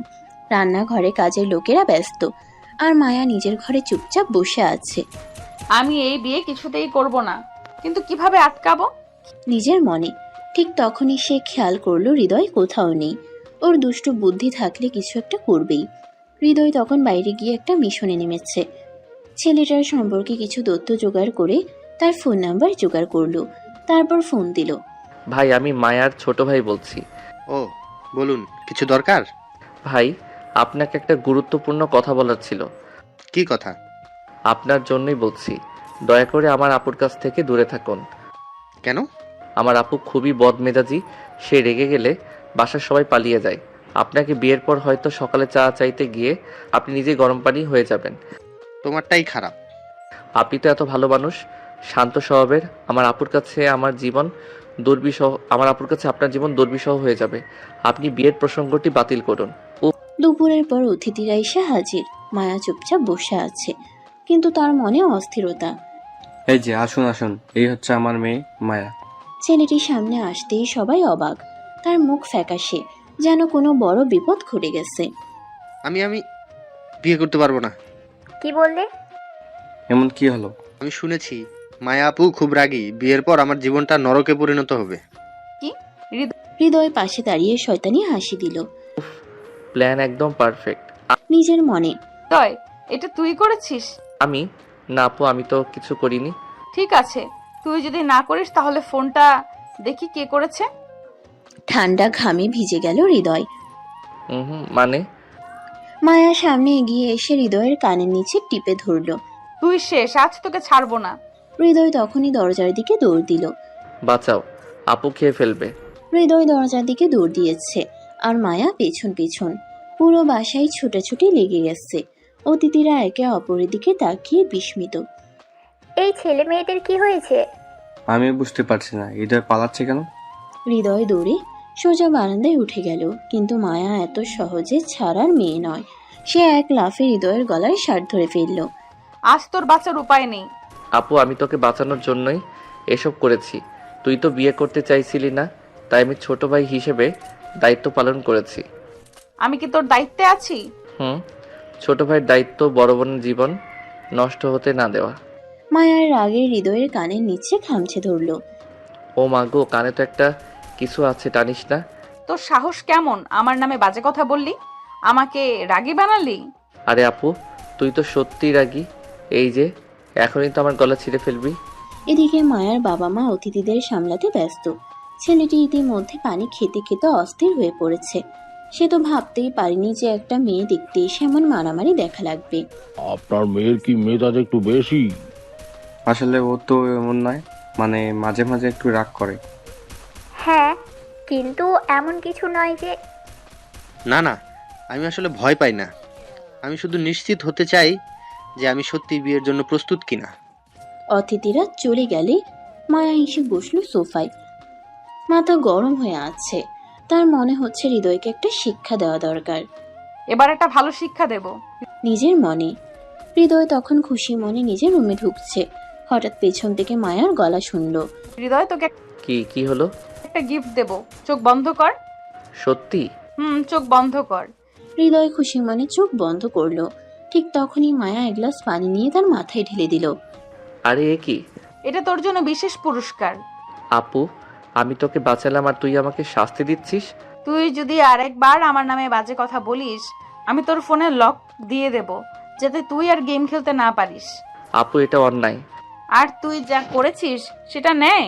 রান্নাঘরে কাজের লোকেরা ব্যস্ত, আর মায়া নিজের ঘরে চুপচাপ বসে আছে। আমি এই বিয়ে কিছুতেই করব না, কিন্তু কিভাবে আটকাবো? নিজের মনে। ঠিক তখনই সে খেয়াল করলো হৃদয় কোথাও নেই। ওর দুষ্টু বুদ্ধি থাকলে কিছু একটা করবেই। হৃদয় তখন বাইরে গিয়ে একটা মিশনে নেমেছে। ছেলেটার সম্পর্কে কিছু তথ্য জোগাড় করে তার ফোন নাম্বার জোগাড় করলো। তারপর ফোন দিল। ভাই আমি মায়ার ছোট ভাই বলছি। ও বলুন, কিছু দরকার? ভাই আপনাকে একটা গুরুত্বপূর্ণ কথা বলার ছিল। কি কথা? আপনার জন্যই বলছি, দয়া করে আমার আপুর কাছ থেকে দূরে থাকুন। কেন? আমার আপু খুবই বদমেজাজি, সে রেগে গেলে বাসার সবাই পালিয়ে যায়। আপনাকে বিয়ের পর হয়তো সকালে চা চাইতে গিয়ে আপনি নিজে গরম পানি হয়ে যাবেন। তোমারটাই খারাপ। আপনি তো এত ভালো মানুষ, শান্ত স্বভাবের। আমার আপুর কাছে আমার কাছে আপনার জীবন দুর্বিষহ হয়ে যাবে। আপনি বিয়ের প্রসঙ্গটি বাতিল করুন। দুপুরের পর অতিথিরা এসে হাজির। মায়া চুপচাপ বসে আছে, কিন্তু তার মনে অস্থিরতা। এই যে আসুন আসুন, এই হচ্ছে আমার মেয়ে মায়া। ছেলেটির সামনে আসতেই সবাই অবাক। তার মুখ ফ্যাকাশে, যেন কোনো বড় বিপদ ঘটে গেছে। আমি বিয়ে করতে পারবো না। কি বললে? এমন কি হলো? আমি শুনেছি মায়া আপু খুব রাগী, বিয়ের পর আমার জীবনটা নরকে পরিণত হবে। কি? হৃদয় পাশে দাঁড়িয়ে শয়তানি হাসি দিল। প্ল্যান একদম পারফেক্ট। নিজের মনে, তয় এটা তুই করেছিস? আমি না আপু, আমি তো কিছু করিনি। ঠিক আছে, তুই যদি না করিস তাহলে ফোনটা দেখি কে করেছে। ঠান্ডা ঘামে ভিজে গেল হৃদয়। মানে? মায়া সামনে এগিয়ে এসে হৃদয়ের কানের নিচে টিপে ধরল। তুই শেষ, আজ তোকে ছাড়বো না। হৃদয় তখনই দরজার দিকে দৌড় দিল। বাঁচাও, আপু খেয়ে ফেলবে। হৃদয় দরজার দিকে দৌড় দিয়েছে, আর মায়া পেছন পেছন। পুরো বাসায় ছুটাছুটি লেগে গেছে। অতিথিরা একে অপরের দিকে তাকিয়ে বিস্মিত। এই ছেলে মেয়েদের কি হয়েছে? আমি বুঝতে পারছি না, হৃদয় পালাচ্ছে কেন? হৃদয় দৌড়ে সোজা বারান্দায় উঠে গেল, কিন্তু মায়া এত সহজে ছাড়ার মেয়ে নয়। সে এক লাফে হৃদয়ের গলায় শার্ট ধরে ফেলল। আজ তোর বাঁচার উপায় নেই। আপু আমি তোকে বাঁচানোর জন্যই এসব করেছি। তুই তো বিয়ে করতে চাইছিলি না, তাই আমি ছোট ভাই হিসেবে দায়িত্ব পালন করেছি। আমি কি তোর দায়িত্বে আছি? ছোট ভাইয়ের দায়িত্ব বড় বোনের জীবন নষ্ট হতে না দেওয়া। মায়ার রাগে হৃদয়ের কানের নিচে খামচে ধরল। ও মা গো, কানে তো একটা কিছু আছে, টানিস না। তোর সাহস কেমন আমার নামে বাজে কথা বললি? আমাকে রাগী বানালি? আরে আপু, তুই তো সত্যিই রাগী। এই যে এখনই তো আমার গলা ছিঁড়ে ফেলবি। এদিকে মায়ার বাবা মা অতিথিদের সামলাতে ব্যস্ত। ছেলেটি ইতিমধ্যে পানি খেতে খেতে অস্থির হয়ে পড়েছে। সে তো ভাবতেই পারেনি যে একটা মেয়ে দেখতে এসে এমন মারামারি দেখা লাগবে। আপনার মেয়ের কি মেজাজ একটু বেশি? আসলে ও তো এমন নয়, মানে মাঝে মাঝে একটু রাগ করে। হ্যাঁ, কিন্তু এমন কিছু নয় যে। না না, আমি আসলে ভয় পাই না। আমি শুধু নিশ্চিত হতে চাই যে আমি সত্যি বিয়ের জন্য প্রস্তুত কিনা। অতিথিরা চলে গেলে মায়া এসে বসলো সোফায়। মাথা গরম হয়ে আছে। তার মনে হচ্ছে হৃদয়কে একটা শিক্ষা দেওয়া দরকার। এবার একটা ভালো শিক্ষা দেব। নিজের মনে। হৃদয় তখন খুশি মনে নিজের রুমে ঢুকছে। হঠাৎ পেছন থেকে মায়ার গলা শুনল। হৃদয়, তোকে কি হলো? একটা গিফট দেব, চোখ বন্ধ কর। সত্যি? চোখ বন্ধ কর। হৃদয় খুশি মনে চোখ বন্ধ করলো। ঠিক তখনই মায়া এক গ্লাস পানি নিয়ে তার মাথায় ঢেলে দিল। আরে এ কি? এটা তোর জন্য বিশেষ পুরস্কার। আপু আমি তোকে বাঁচালাম আর তুই আমাকে শাস্তি দিচ্ছিস? তুই যদি আরেকবার আমার নামে বাজে কথা বলিস, আমি তোর ফোনে লক দিয়ে দেব, যাতে তুই আর গেম খেলতে না পারিস। আপু এটা অন্যায়। আর তুই যা করেছিস সেটা নেই।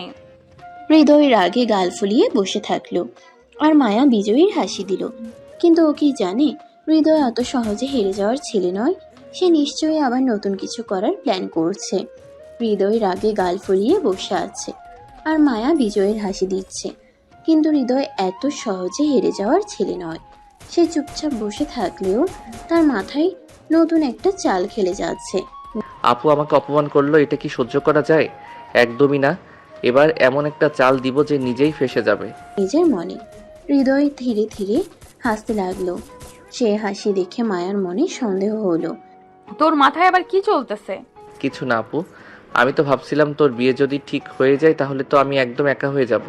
হৃদয় রাগে গাল ফুলিয়ে বসে থাকলো, আর মায়া বিজয়ীর হাসি দিল। কিন্তু ও কি জানে, হৃদয় এত সহজে হেরে যাওয়ার ছেলে নয়। সে নিশ্চয়ই আবার নতুন কিছু করার প্ল্যান করছে। হৃদয় রাগে গাল ফুলিয়ে বসে আছে, আর মায়া বিজয়ের হাসি দিচ্ছে। কিন্তু হৃদয় এত সহজে হেরে যাওয়ার ছেলে নয়। সে চুপচাপ বসে থাকলেও তার মাথায় নতুন একটা চাল খেলে যাচ্ছে। আপু আমাকে অপমান করলো, এটা কি সহ্য করা যায়? একদমই না। এবার এমন একটা চাল দিব যে নিজেই ফেঁসে যাবে। নিজের মনে হৃদয় ধীরে ধীরে হাসতে লাগলো। সে হাসি দেখে মায়ার মনে সন্দেহ হলো। তোর মাথায় আবার কি চলতেছে? কিছু না আপু, আমি তো ভাবছিলাম তোর বিয়ে যদি ঠিক হয়ে যায় তাহলে তো আমি একদম একা হয়ে যাব।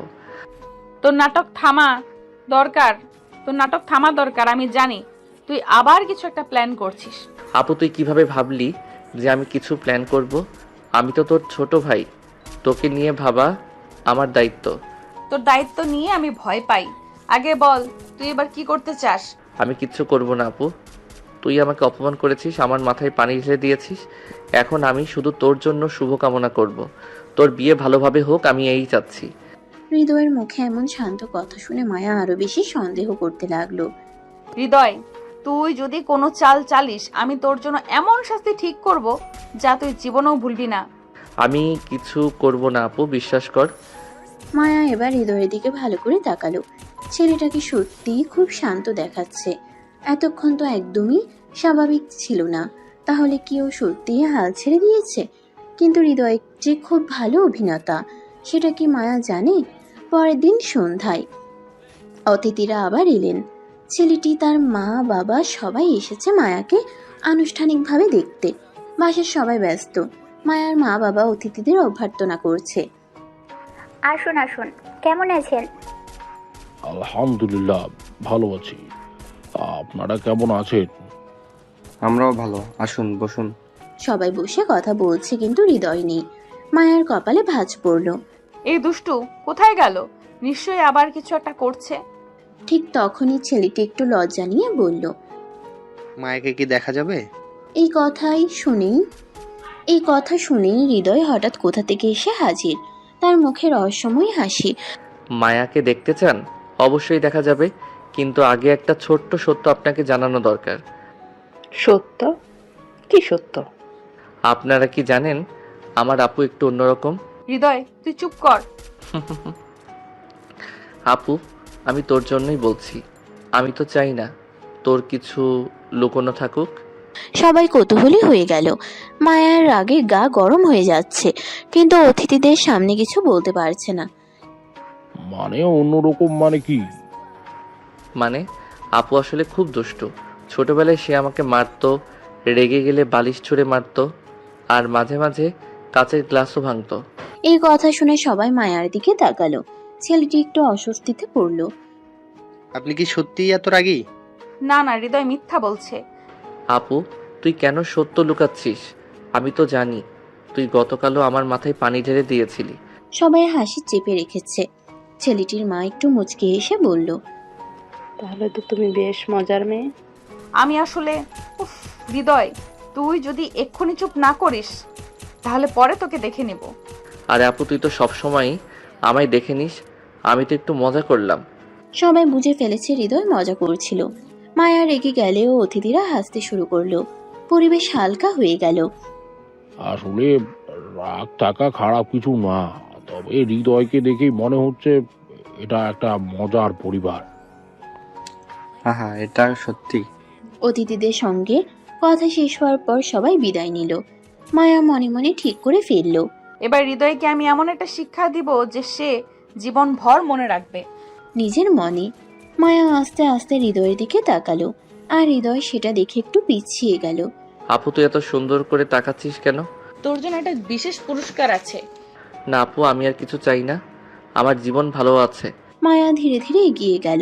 তোর নাটক থামা দরকার, তোর নাটক থামা দরকার। আমি জানি তুই আবার কিছু একটা প্ল্যান করছিস। আপু তুই কিভাবে ভাবলি যে আমি কিছু প্ল্যান করব? আমি তো তোর ছোট ভাই, তোকে নিয়ে ভাবা আমার দায়িত্ব। তোর দায়িত্ব নিয়ে আমি ভয় পাই। আগে বল তুই এবার কি করতে চাস? আমি কিচ্ছু করব না আপু। তুই আমাকে অপমান করেছিস, আমার মাথায় পানি ঢেলে দিয়েছিস। এখন আমি শুধু তোর জন্য শুভকামনা করব। তোর বিয়ে ভালোভাবে হোক, আমি এই চাচ্ছি। হৃদয়ের মুখে এমন শান্ত কথা শুনে মায়া আরো বেশি সন্দেহ করতে লাগলো। হৃদয়, তুই যদি কোনো চাল চালিস আমি তোর জন্য এমন শাস্তি ঠিক করব যা তুই জীবনেও ভুলবি না। আমি কিছু করব না আপু, বিশ্বাস কর। মায়া এবার হৃদয়ের দিকে ভালো করে তাকালো। ছেলেটাকে সত্যিই খুব শান্ত দেখাচ্ছে। এতক্ষণ তো একদমই স্বাভাবিক ছিল না। তাহলে কি ও সত্যিই হাল ছেড়ে দিয়েছে? কিন্তু হৃদয় যে খুব ভালো অভিনেতা সেটা কি মায়া জানে? পরের দিন সন্ধ্যায় অতিথিরা আবার এলেন। ছেলেটি, তার মা বাবা সবাই এসেছে মায়াকে আনুষ্ঠানিকভাবে দেখতে। বাসার সবাই ব্যস্ত। মায়ার মা বাবা অতিথিদের অভ্যর্থনা করছে। আসুন আসুন, কেমন আছেন? আলহামদুলিল্লাহ, ভালো আছি। আপনারা কেমন আছেন? আমরাও ভালো, আসুন বসুন। সবাই বসে কথা বলছে কিন্তু হৃদয় নেই। মায়ার কপালে ভাঁজ পড়ল। এই দুষ্টু কোথায় গেল? নিশ্চয়ই আবার কিছু একটা করছে। ঠিক তখনই ছেলেটি একটু লজ্জা নিয়ে বলল, মায়াকে কি দেখা যাবে? এই কথা শুনেই হৃদয় হঠাৎ কোথা থেকে এসে হাজির। তার মুখে রহস্যময় হাসি। মায়াকে দেখতে চান? অবশ্যই দেখা যাবে, কিন্তু আগে একটা ছোট্ট সত্য আপনাকে জানানো দরকার। সত্য? কি সত্য? আপনারা কি জানেন আমার আপু একটু অন্যরকম? হৃদয় তুই চুপ কর। আপু, আমি তোর জন্যই বলছি। আমি তো চাই না তোর কিছু লুকোনো থাকুক। সবাই কৌতূহলী হয়ে গেল। মায়ার রাগে গা গরম হয়ে যাচ্ছে, কিন্তু অতিথিদের সামনে কিছু বলতে পারছে না। মানে অন্যরকম মানে কি? মানে আপু আসলে খুব দুষ্টু। ছোটবেলায় সে আমাকে মারতো, রেগে গেলে বালিশ ছুঁড়ে মারতো, আর মাঝে মাঝে কাঁচের গ্লাসও ভাঙতো। এই কথা শুনে সবাই মায়ার দিকে তাকালো। ছেলেটি একটু অস্বস্তিতে পড়ল। আপনি কি সত্যিই এত রাগী? না না, হৃদয় মিথ্যা বলছে। আপু তুই কেন সত্য লুকাচ্ছিস? আমি তো জানি তুই গতকালও আমার মাথায় পানি ঢেলে দিয়েছিলি। সবাই হাসি চেপে রেখেছে। ছেলেটির মা একটু মুচকে এসে বলল, তাহলে তো তুমি বেশ মজার মেয়ে। আমি আসলে হৃদয়, তুই যদি এক্ষুনি চুপ না করিস তাহলে পরে তোকে দেখে নেব। আরে আপু তুই তো সবসময়ই আমায় দেখে নিস, আমি তো একটু মজা করলাম। সবাই বুঝে ফেলেছে হৃদয় মজা করছিল। মায়া রেগে গেলেও অতিথিরা হাসতে শুরু করলো। পরিবেশ হালকা হয়ে গেল। আসলে রাগ থাকা খারাপ কিছু না, তবে হৃদয়কে দেখেই মনে হচ্ছে এটা একটা মজার পরিবার। হ্যাঁ, এটা সত্যি। অতিথিদের সঙ্গে কথা শেষ হওয়ার পর সবাই বিদায় নিল। মায়া মনে মনে ঠিক করে ফেলল, এবার হৃদয়কে আমি এমন একটা শিক্ষা দিব যে সে জীবন ভর মনে রাখবে। নিজের মনে। মায়া আস্তে আস্তে হৃদয়ের দিকে তাকালো, আর হৃদয় সেটা দেখে একটু পিছিয়ে গেল। আপু তুই এত সুন্দর করে তাকাচ্ছিস কেন? তোর জন্য একটা বিশেষ পুরস্কার আছে। না আপু, আমি আর কিছু চাই না, আমার জীবন ভালো আছে। মায়া ধীরে ধীরে এগিয়ে গেল।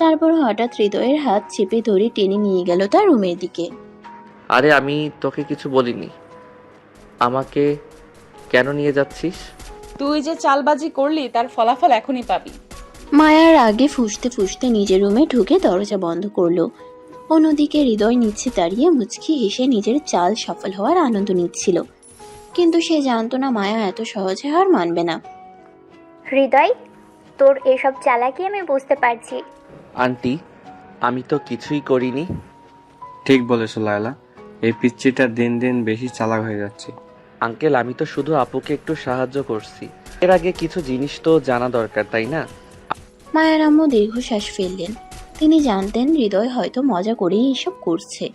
তারপর হঠাৎ হৃদয়ের হাত চেপে ধরে টেনে নিয়ে গেল তার রুমের দিকে। আরে আমি তোকে কিছু বলিনি, আমাকে কেন নিয়ে যাচ্ছিস? তুই যে চালবাজি করলি তার ফলাফল এখনই পাবি। মায়ার আগে ফুঁসতে ফুঁসতে নিজের রুমে ঢুকে দরজা বন্ধ করলো। অন্যদিকে হৃদয় নিচে দাঁড়িয়ে মুচকি হেসে নিজের চাল সফল হওয়ার আনন্দ নিচ্ছিল। কিন্তু সে জানতো না মায়া এত সহজে হার মানবে না। হৃদয়, তোর এসব চালাকি আমি বুঝতে পারছি। আন্টি, আমি তো কিছুই করিনি। ঠিক বলেছো লায়লা, এই পিচ্চিটা দিন দিন বেশি চালাক হয়ে যাচ্ছে। আঙ্কেল, আমি তো শুধু আপুকে একটু সাহায্য করছি। এর আগে কিছু জিনিস তো জানা দরকার, তাই না? মায়ার আম্মু দীর্ঘশ্বাস ফেললেন। তিনি জানতেন হৃদয় হয়তো মজা করেই এসব করছে।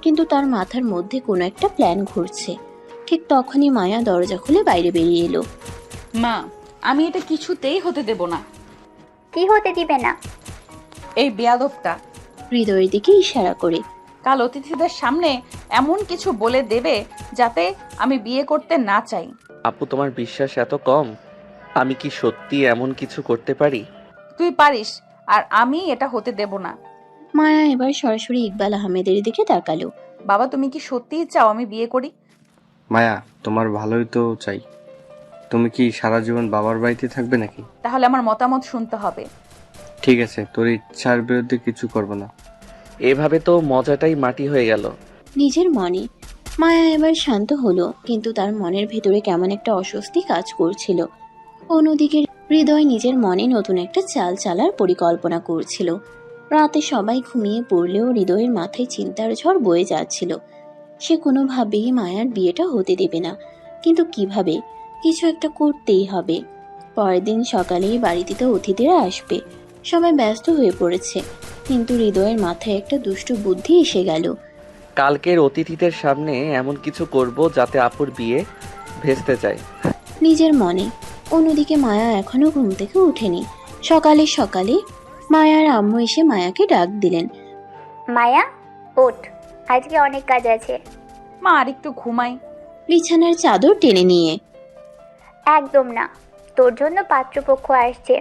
কিন্তু তার মাথার মধ্যে কোনো একটা প্ল্যান ঘুরছে। ঠিক তখনই মায়া দরজা খুলে বাইরে বেরিয়ে এলো। মা, আমি এটা কিছুতেই হতে দেব না। কি হতে দিবে না? এই বেয়াদবটা হৃদয়ের দিকে ইশারা করে। কাল অতিথিদের সামনে এমন কিছু বলে দেবে যাতে আমি বিয়ে করতে না চাই। আপু, তোমার বিশ্বাস এত কম? আমি কি সত্যি এমন কিছু করতে পারি? তুই পারিস, আর আমি এটা হতে দেব না। মায়া এবার সরাসরি ইকবাল আহমেদের দিকে তাকালো। বাবা, তুমি কি সত্যিই চাও আমি বিয়ে করি? মায়া, তোমার ভালোই তো চাই। তুমি কি সারা জীবন বাবার বাড়িতে থাকবে নাকি? তাহলে আমার মতামত শুনতে হবে। ঠিক আছে, তোর ইচ্ছার বিরুদ্ধে কিছু করব না। এভাবে তো মজাটাই মাটি হয়ে গেল। নিজের মনে মায়া এবার শান্ত হলো, কিন্তু তার মনের ভেতরে কেমন একটা অস্বস্তি কাজ করছিল। অন্যদিকে হৃদয় নিজের মনে নতুন একটা চাল চালার পরিকল্পনা করছিল। রাতে সবাই ঘুমিয়ে পড়লেও হৃদয়ের মাথায় চিন্তার ঝড় বয়ে যাচ্ছিল। সে কোনোভাবেই মায়ার বিয়েটা হতে দেবে না, কিন্তু কিভাবে? কিছু একটা করতেই হবে। পরের দিন সকালেই বাড়িতে তো অতিথিরা আসবে, সবাই ব্যস্ত হয়ে পড়েছে, কিন্তু হৃদয়ের মাথায় একটা দুষ্টু বুদ্ধি এসে গেল। কালকের অতিথিদের সামনে এমন কিছু করব যাতে আপুর বিয়ে ভেস্তে যায়। নিজের মনে। অন্যদিকে মায়া এখনো ঘুম থেকে উঠেনি। সকালে সকালে মায়ার আম্মু এসে মায়াকে ডাক দিলেন। মায়া, ওঠ, আজকে অনেক কাজ আছে। মা, আর একটু ঘুমাই। বিছানার চাদর টেনে নিয়ে। একদম না, তোর জন্য পাত্রপক্ষ আসছে,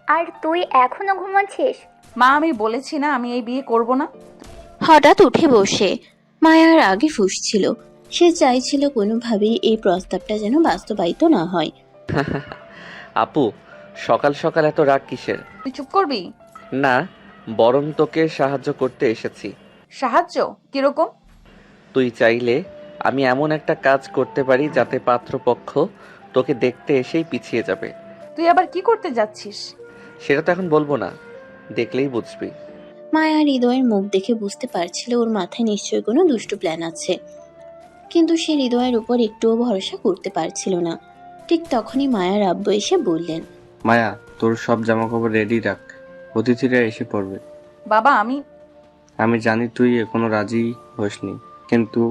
আর তুই এখনো ঘুমাচ্ছিস? মা, আমি বলেছি না আমি এই বিয়ে করব না। হঠাৎ উঠে বসে মায়ার আগে ফুঁসছিল। সে চাইছিল কোনোভাবেই এই প্রস্তাবটা যেন বাস্তবায়িত না হয়। আপু, সকাল সকাল এত রাগ কিসের? তুই চুপ করবি? না, বরং তোকে সাহায্য করতে এসেছি। সাহায্য? কিরকম? তুই চাইলে আমি এমন একটা কাজ করতে পারি যাতে পাত্রপক্ষ তোকে দেখতে এসেই পিছিয়ে যাবে। তুই আবার কি করতে যাচ্ছিস? সেটা তো এখন বলবো না, দেখলেই বুঝবি। মায়া হৃদয়ের মুখ দেখে বুঝতে পারছিল ওর মাথায় নিশ্চয়ই কোনো দুষ্টু প্ল্যান আছে, কিন্তু সে হৃদয়ের উপর একটুও ভরসা করতে পারছিল না। ঠিক তখনই মায়ার আব্বু এসে বললেন, মায়া, তোর সব জামাকাপড় রেডি রাখ, অতিথিরা এসে পড়বে। বাবা, আমি জানি তুই এখনো রাজি হসনি, কিন্তু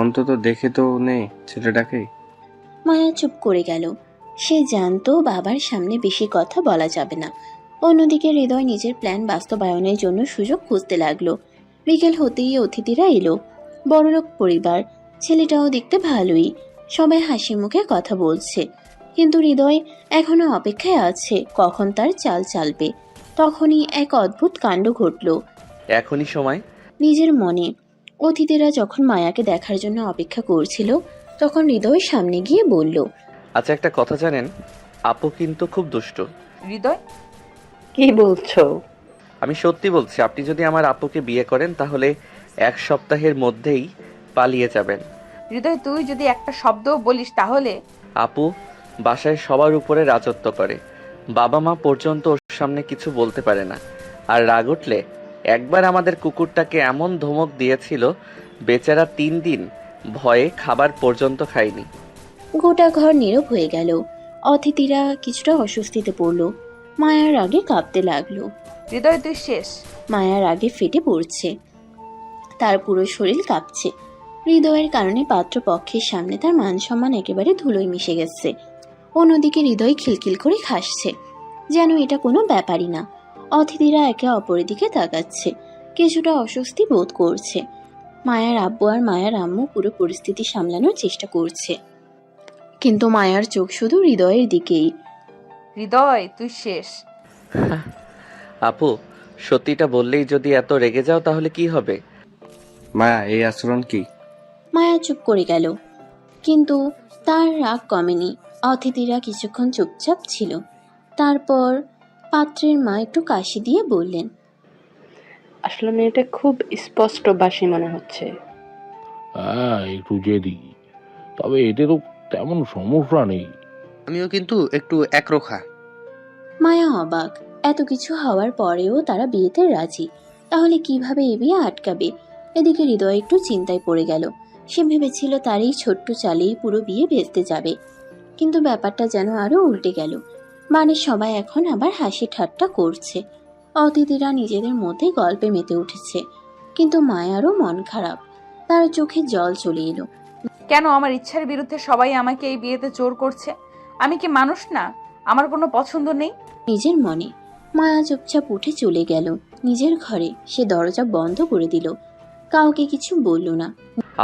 অন্তত দেখে তো নে ছেলেটাকে। মায়া চুপ করে গেল। সে জানতো বাবার সামনে বেশি কথা বলা যাবে না। অন্যদিকে হৃদয় নিজের প্ল্যান বাস্তবায়নের জন্য সুযোগ খুঁজতে লাগলো। বিকেল হতেই অতিথিরা এলো। বড়লোক পরিবার, ছেলেটাও দেখতে ভালোই। সবাই হাসি মুখে কথা বলছে, কিন্তু হৃদয় এখনো অপেক্ষায় আছে কখন তার চাল চালবে। তখনই এক অদ্ভুত কাণ্ড ঘটল এখনই সময়। নিজের মনে। অতিথিরা যখন মায়াকে দেখার জন্য অপেক্ষা করছিল, তখন হৃদয় সামনে গিয়ে বলল, আচ্ছা, একটা কথা জানেন, আপু কিন্তু খুব দুষ্ট। হৃদয়, কি বলছো? আমি সত্যি বলছি, আপনি যদি আমার আপুকে বিয়ে করেন তাহলে 1 সপ্তাহের মধ্যেই পালিয়ে যাবেন। হৃদয়, তুই যদি একটা শব্দও বলিস তাহলে। আপু বাসায় সবার উপরে রাজত্ব করে, বাবা মা পর্যন্ত ওর সামনে কিছু বলতে পারে না। আর রাগ উঠলে একবার আমাদের কুকুরটাকে এমন ধমক দিয়েছিল, বেচারা 3 দিন ভয়ে খাবার পর্যন্ত খায়নি। গোটা ঘর নীরব হয়ে গেল। অতিথিরা কিছুটা অস্বস্তিতে পড়ল। মায়ার আগে কাঁপতে লাগলো। হৃদয়, তুই শেষ। মায়ার আগে ফেটে পড়ছে, তার পুরো শরীর কাঁপছে। হৃদয়ের কারণে পাত্রপক্ষের সামনে তার মান সম্মান একেবারে ধুলোয় মিশে গেছে। অন্যদিকে হৃদয় খিলখিল করে খাসছে, যেন এটা কোনো ব্যাপারই না। অতিথিরা একে অপরের দিকে তাকাচ্ছে, কিছুটা অস্বস্তি বোধ করছে। মায়ার আব্বু আর মায়ার আম্মু পুরো পরিস্থিতি সামলানোর চেষ্টা করছে, কিন্তু মায়ার চোখ শুধু হৃদয়ের দিকেই। হৃদয়, তুই শেষ। আপু, সত্যিটা বললেই যদি এত রেগে যাও তাহলে কি হবে? মায়া, এই আচরণ কি? মায়া চুপ করে গেল, কিন্তু তার রাগ কমেনি। অতিথিরা কিছুক্ষণ চুপচাপ ছিল। তারপর পাত্রের মা একটু কাশি দিয়ে বললেন, আসলে মেয়েটা খুব স্পষ্ট বাসি মনে হচ্ছে। হ্যাঁ, একটু জেদি, তবে এতে তো তেমন সমস্যা নেই। আমিও কিন্তু একটু একরোখা। মায়া অবাক। এত কিছু হওয়ার পরেও তারা বিয়েতে রাজি, তাহলে কিভাবে এ বিয়ে আটকাবে? এদিকে হৃদয় একটু চিন্তায় পড়ে গেল। সে ভেবেছিল তার এই ছোট্ট চালেই পুরো বিয়ে ভেস্তে যাবে, কিন্তু ব্যাপারটা যেন আরো উল্টে গেল। মানে সবাই এখন আবার হাসি ঠাট্টা করছে, অতিথিরা নিজেদের মধ্যে গল্পে মেতে উঠেছে, কিন্তু মায়ারও মন খারাপ। তার চোখে জল চলে এলো। কেন আমার ইচ্ছার বিরুদ্ধে সবাই আমাকে এই বিয়েতে জোর করছে? আমি কি মানুষ না? আমার কোনো পছন্দ নেই? নিজের মনে মায়া চুপচাপ উঠে চলে গেল নিজের ঘরে। সে দরজা বন্ধ করে দিল, কাউকে কিছু বলল না।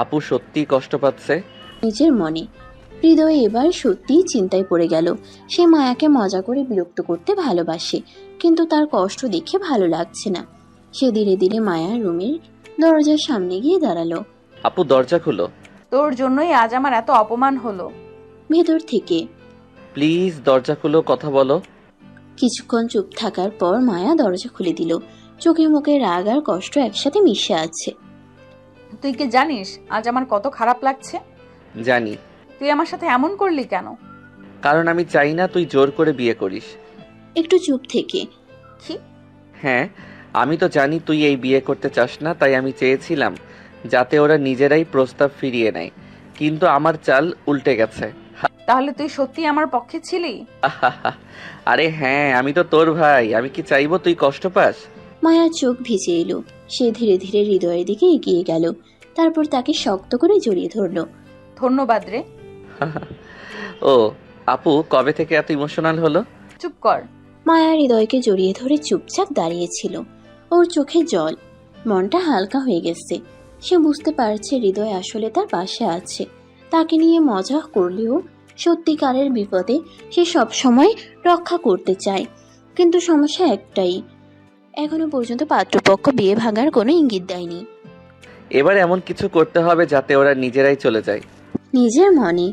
আপু সত্যি কষ্ট পাচ্ছে। নিজের মনে হৃদয় এবার সত্যিই চিন্তায় পড়ে গেল। সে মায়াকে মজা করে বিরক্ত করতে ভালোবাসে, কিন্তু তার কষ্ট দেখে ভালো লাগছে না। সে ধীরে ধীরে মায়ার রুমের দরজার সামনে গিয়ে দাঁড়ালো। আপু দরজা খুলো। তোর জন্যই আজ আমার এত অপমান হলো। ভেতর থেকে প্লিজ দরজা খুলো, কথা বলো। কিছুক্ষণ চুপ থাকার পর মায়া দরজা খুলে দিল। চোখে মুখে রাগ আর কষ্ট একসাথে মিশে আছে। তুই কি জানিস আজ আমার কত খারাপ লাগছে? জানি। তুই আমার সাথে এমন করলি কেন? কারণ আমি চাই না তুই জোর করে বিয়ে করিস। একটু চুপ থেকে কি? হ্যাঁ, আমি তো জানি তুই এই বিয়ে করতে চাস না, তাই আমি চেয়েছিলাম যাতে ওরা নিজেরাই প্রস্তাব ফিরিয়ে নেয়, কিন্তু আমার চাল উল্টে গেছে। তাহলে তুই সত্যি আমার পক্ষে ছিলি? আরে হ্যাঁ, আমি তো তোর ভাই, আমি কি চাইবো তুই কষ্ট পাস? মায়ার চোখ ভিজে এলো। সে ধীরে ধীরে হৃদয়ের দিকে এগিয়ে গেল, তারপর তাকে শক্ত করে জড়িয়ে ধরলো। ধন্যবাদ রে। ও আপু কবে থেকে এত ইমোশনাল হলো? চুপ কর। মায়া হৃদয়কে জড়িয়ে ধরে চুপচাপ দাঁড়িয়েছিল। ওর চোখে জল, মনটা হালকা হয়ে গেছে। সে বুঝতে পারছে হৃদয় আসলে তার পাশে আছে। তাকে নিয়ে মজা করলেও সত্যিকারের বিপদে সে সব সময় রক্ষা করতে চায়। কিন্তু সমস্যা একটাই, এখনো পর্যন্ত পাত্রপক্ষ বিয়ে ভাঙার কোনো ইঙ্গিত দেয়নি। এবার এমন কিছু করতে হবে যাতে ওরা নিজেরাই চলে যায়। নিজের মনে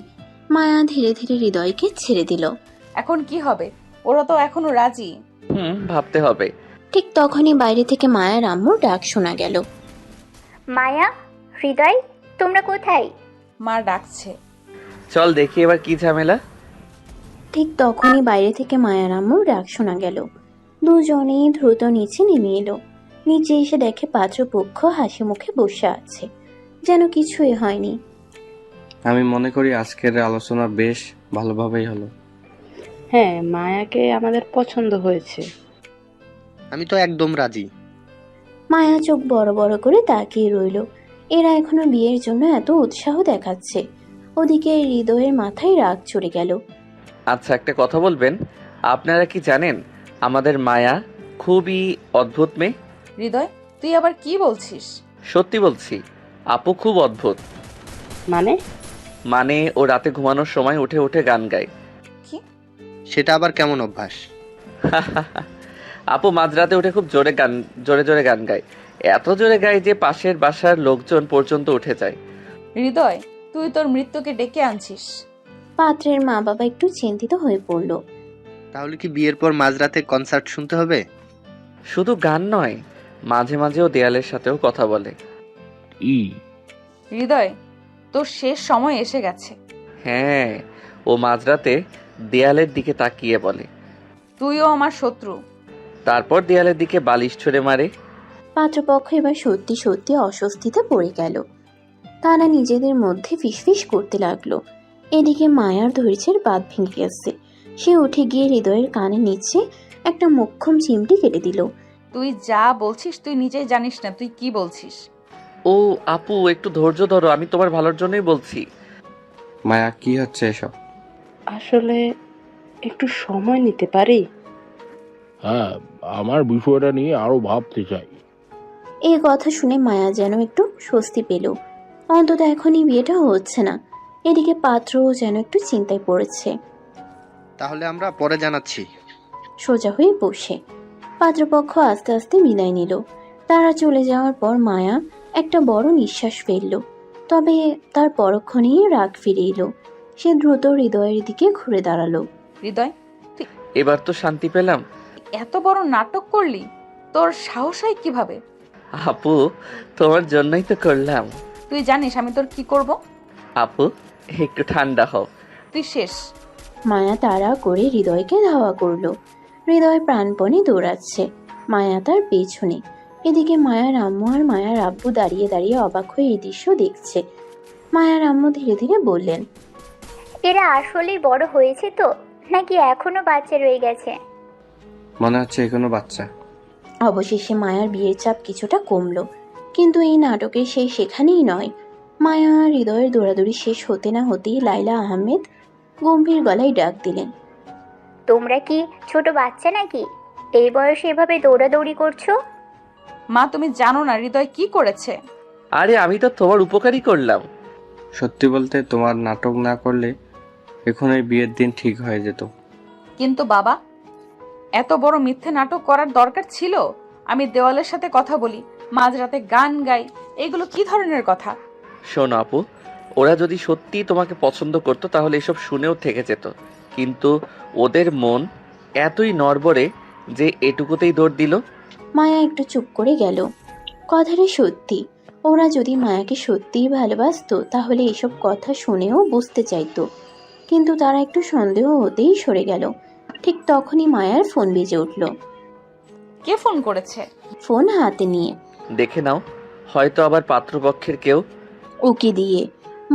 মায়া ধীরে ধীরে হৃদয়কে ছেড়ে দিল। এখন কি হবে? ওরা তো এখনো রাজি। ভাবতে হবে। ঠিক তখনই বাইরে থেকে মায়ার আম্মুর ডাক শোনা গেল। মায়া, হৃদয়, তোমরা কোথায়? মা ডাকছে। চল দেখি এবার কি ঝামেলা। ঠিক তখনই বাইরে থেকে মায়ার আম্মুর ডাক শোনা গেল। দুজনেই দ্রুত নিচে নেমে এলো। নিচে এসে দেখে পাত্রপক্ষ হাসি মুখে বসে আছে, যেন কিছুই হয়নি। আমি মনে করি আজকের আলোচনা বেশ ভালোভাবেই হলো। হ্যাঁ, মায়াকে আমাদের পছন্দ হয়েছে। আমি তো একদম রাজি। মায়া চোখ বড় বড় করে তাকিয়ে রইল। এরা এখনো বিয়ের জন্য এত উৎসাহ দেখাচ্ছে, ওদিকে হৃদয়ের মাথায় রাগ চড়ে গেল। আচ্ছা একটা কথা বলবেন, আপনারা কি জানেন আমাদের মায়া খুবই অদ্ভুত মেয়ে? হৃদয়, তুই আবার কি বলছিস? সত্যি বলছি, আপু খুব অদ্ভুত। মানে ও রাতে ঘুমানোর সময় উঠে উঠে গান গায়। কি? সেটা আবার কেমন অভ্যাস? আপু মাঝরাতে উঠে খুব জোরে জোরে গান গায়। এত জোরে গায় যে পাশের বাসার লোকজন পর্যন্ত উঠে যায়। হৃদয়, তুই তোর মৃত্যুকে ডেকে আনছিস। পাত্রের মা বাবা একটু চিন্তিত হয়ে পড়ল। তাহলে কি বিয়ের পর মাঝরাতে কনসার্ট শুনতে হবে? শুধু গান নয়, মাঝে মাঝেও দেয়ালের সাথেও কথা বলে। হৃদয়, তোর শেষ সময় এসে গেছে। হ্যাঁ, ও মাঝরাতে দেয়ালের দিকে তাকিয়ে বলে, তুইও আমার শত্রু। তারপর দেয়ালের দিকে বালিশ ছুঁড়ে মারে। পাত্রপক্ষ এবার সত্যি সত্যি অস্বস্তিতে পড়ে গেল। তারা নিজেদের মধ্যে ফিসফিস করতে লাগলো। এদিকে মায়ার ধৈর্যের বাঁধ ভেঙে গেছে। সে উঠে গিয়ে হৃদয়ের কানের নিচে একটা মোক্ষম চিমটি কেটে দিল। তুই যা বলছিস তুই নিজেই জানিস না তুই কি বলছিস। ও আপু একটু ধৈর্য ধরো, আমি তোমার ভালোর জন্যই বলছি। মায়া কি হচ্ছে এসব? আসলে একটু সময় নিতে পারি? হ্যাঁ, আমার বিষয়টা নিয়ে আরো ভাবতে চাই। এই কথা শুনে মায়া যেন একটু স্বস্তি পেল। অন্তত এখনই বিয়েটা হচ্ছে না। এদিকে পাত্রও যেন একটু চিন্তায় পড়েছে। তাহলে আমরা পরে জানাচ্ছি। সোজা হয়ে বসে পাত্রপক্ষ আস্তে আস্তে বিদায় নিল। তারা চলে যাওয়ার পর মায়া একটা বড় নিঃশ্বাস ফেলল। তবে তার পরক্ষণেই রাগ ফিরে এলো। সে দ্রুত হৃদয়ের দিকে ঘুরে দাঁড়ালো। হৃদয়, তুই এবার তো শান্তি পেলাম। এত বড় নাটক করলি, তোর সাহস হয় কিভাবে? আপু তোমার জন্যই তো করলাম। তুই জানিস আমি তোর কি করব? আপু একটু ঠান্ডা হও। তুই শেষ। মায়া তাড়া করে হৃদয়কে ধাওয়া করলো। হৃদয় প্রাণপণে দৌড়াচ্ছে, মায়া তার পেছনে। এদিকে মায়ার আম্মু আর মায়ার আব্বু দাঁড়িয়ে দাঁড়িয়ে অবাক হয়ে এই দৃশ্য দেখছে। মায়ার আম্মু ধীরে ধীরে বললেন, এরা আসলেই বড় হয়েছে তো, নাকি এখনো বাচ্চা রয়ে গেছে? মনে হচ্ছে এখনো বাচ্চা। অবশেষে মায়ার বিয়ের চাপ কিছুটা কমলো। কিন্তু এই নাটকে সে সেখানেই নয়। মায়া আর হৃদয়ের দৌড়াদৌড়ি শেষ হতে না হতেই লাইলা আহমেদ গম্ভীর গলায় ডাক দিলেন, তোমরা কি ছোট বাচ্চা নাকি এই বয়সে এভাবে দৌড়াদৌড়ি করছো? মা, তুমি জানো না হৃদয় কি করেছে? আরে আমি তো তোমার উপকারই করলাম। সত্যি বলতে তোমার নাটক না করলে এখন এই বিয়ের দিন ঠিক হয়ে যেত। কিন্তু বাবা, এত বড় মিথ্যে নাটক করার দরকার ছিল? আমি দেওয়ালের সাথে কথা বলি, মাঝরাতে গান গাই, এগুলো কি ধরনের কথা? শোনো আপু, ওরা যদি সত্যি তোমাকে পছন্দ করতো তাহলে এসব শুনেও থেকে যেত, কিন্তু ওদের মন এতই নড়বড়ে যে এটুকুতেই দৌড় দিল। মায়া একটু চুপ করে গেল। কথাটা সত্যি, ওরা যদি মায়াকে সত্যিই ভালোবাসতো তাহলে এসব কথা শুনেও বুঝতে চাইতো, কিন্তু তারা একটু সন্দেহ হতেই সরে গেল। ঠিক তখনই মায়ার ফোন বেজে উঠল। কে ফোন করেছে? ফোন হাতে নিয়ে দেখে নাও, হয়তো আবার পাত্রপক্ষের কেউ। ওকে দিয়ে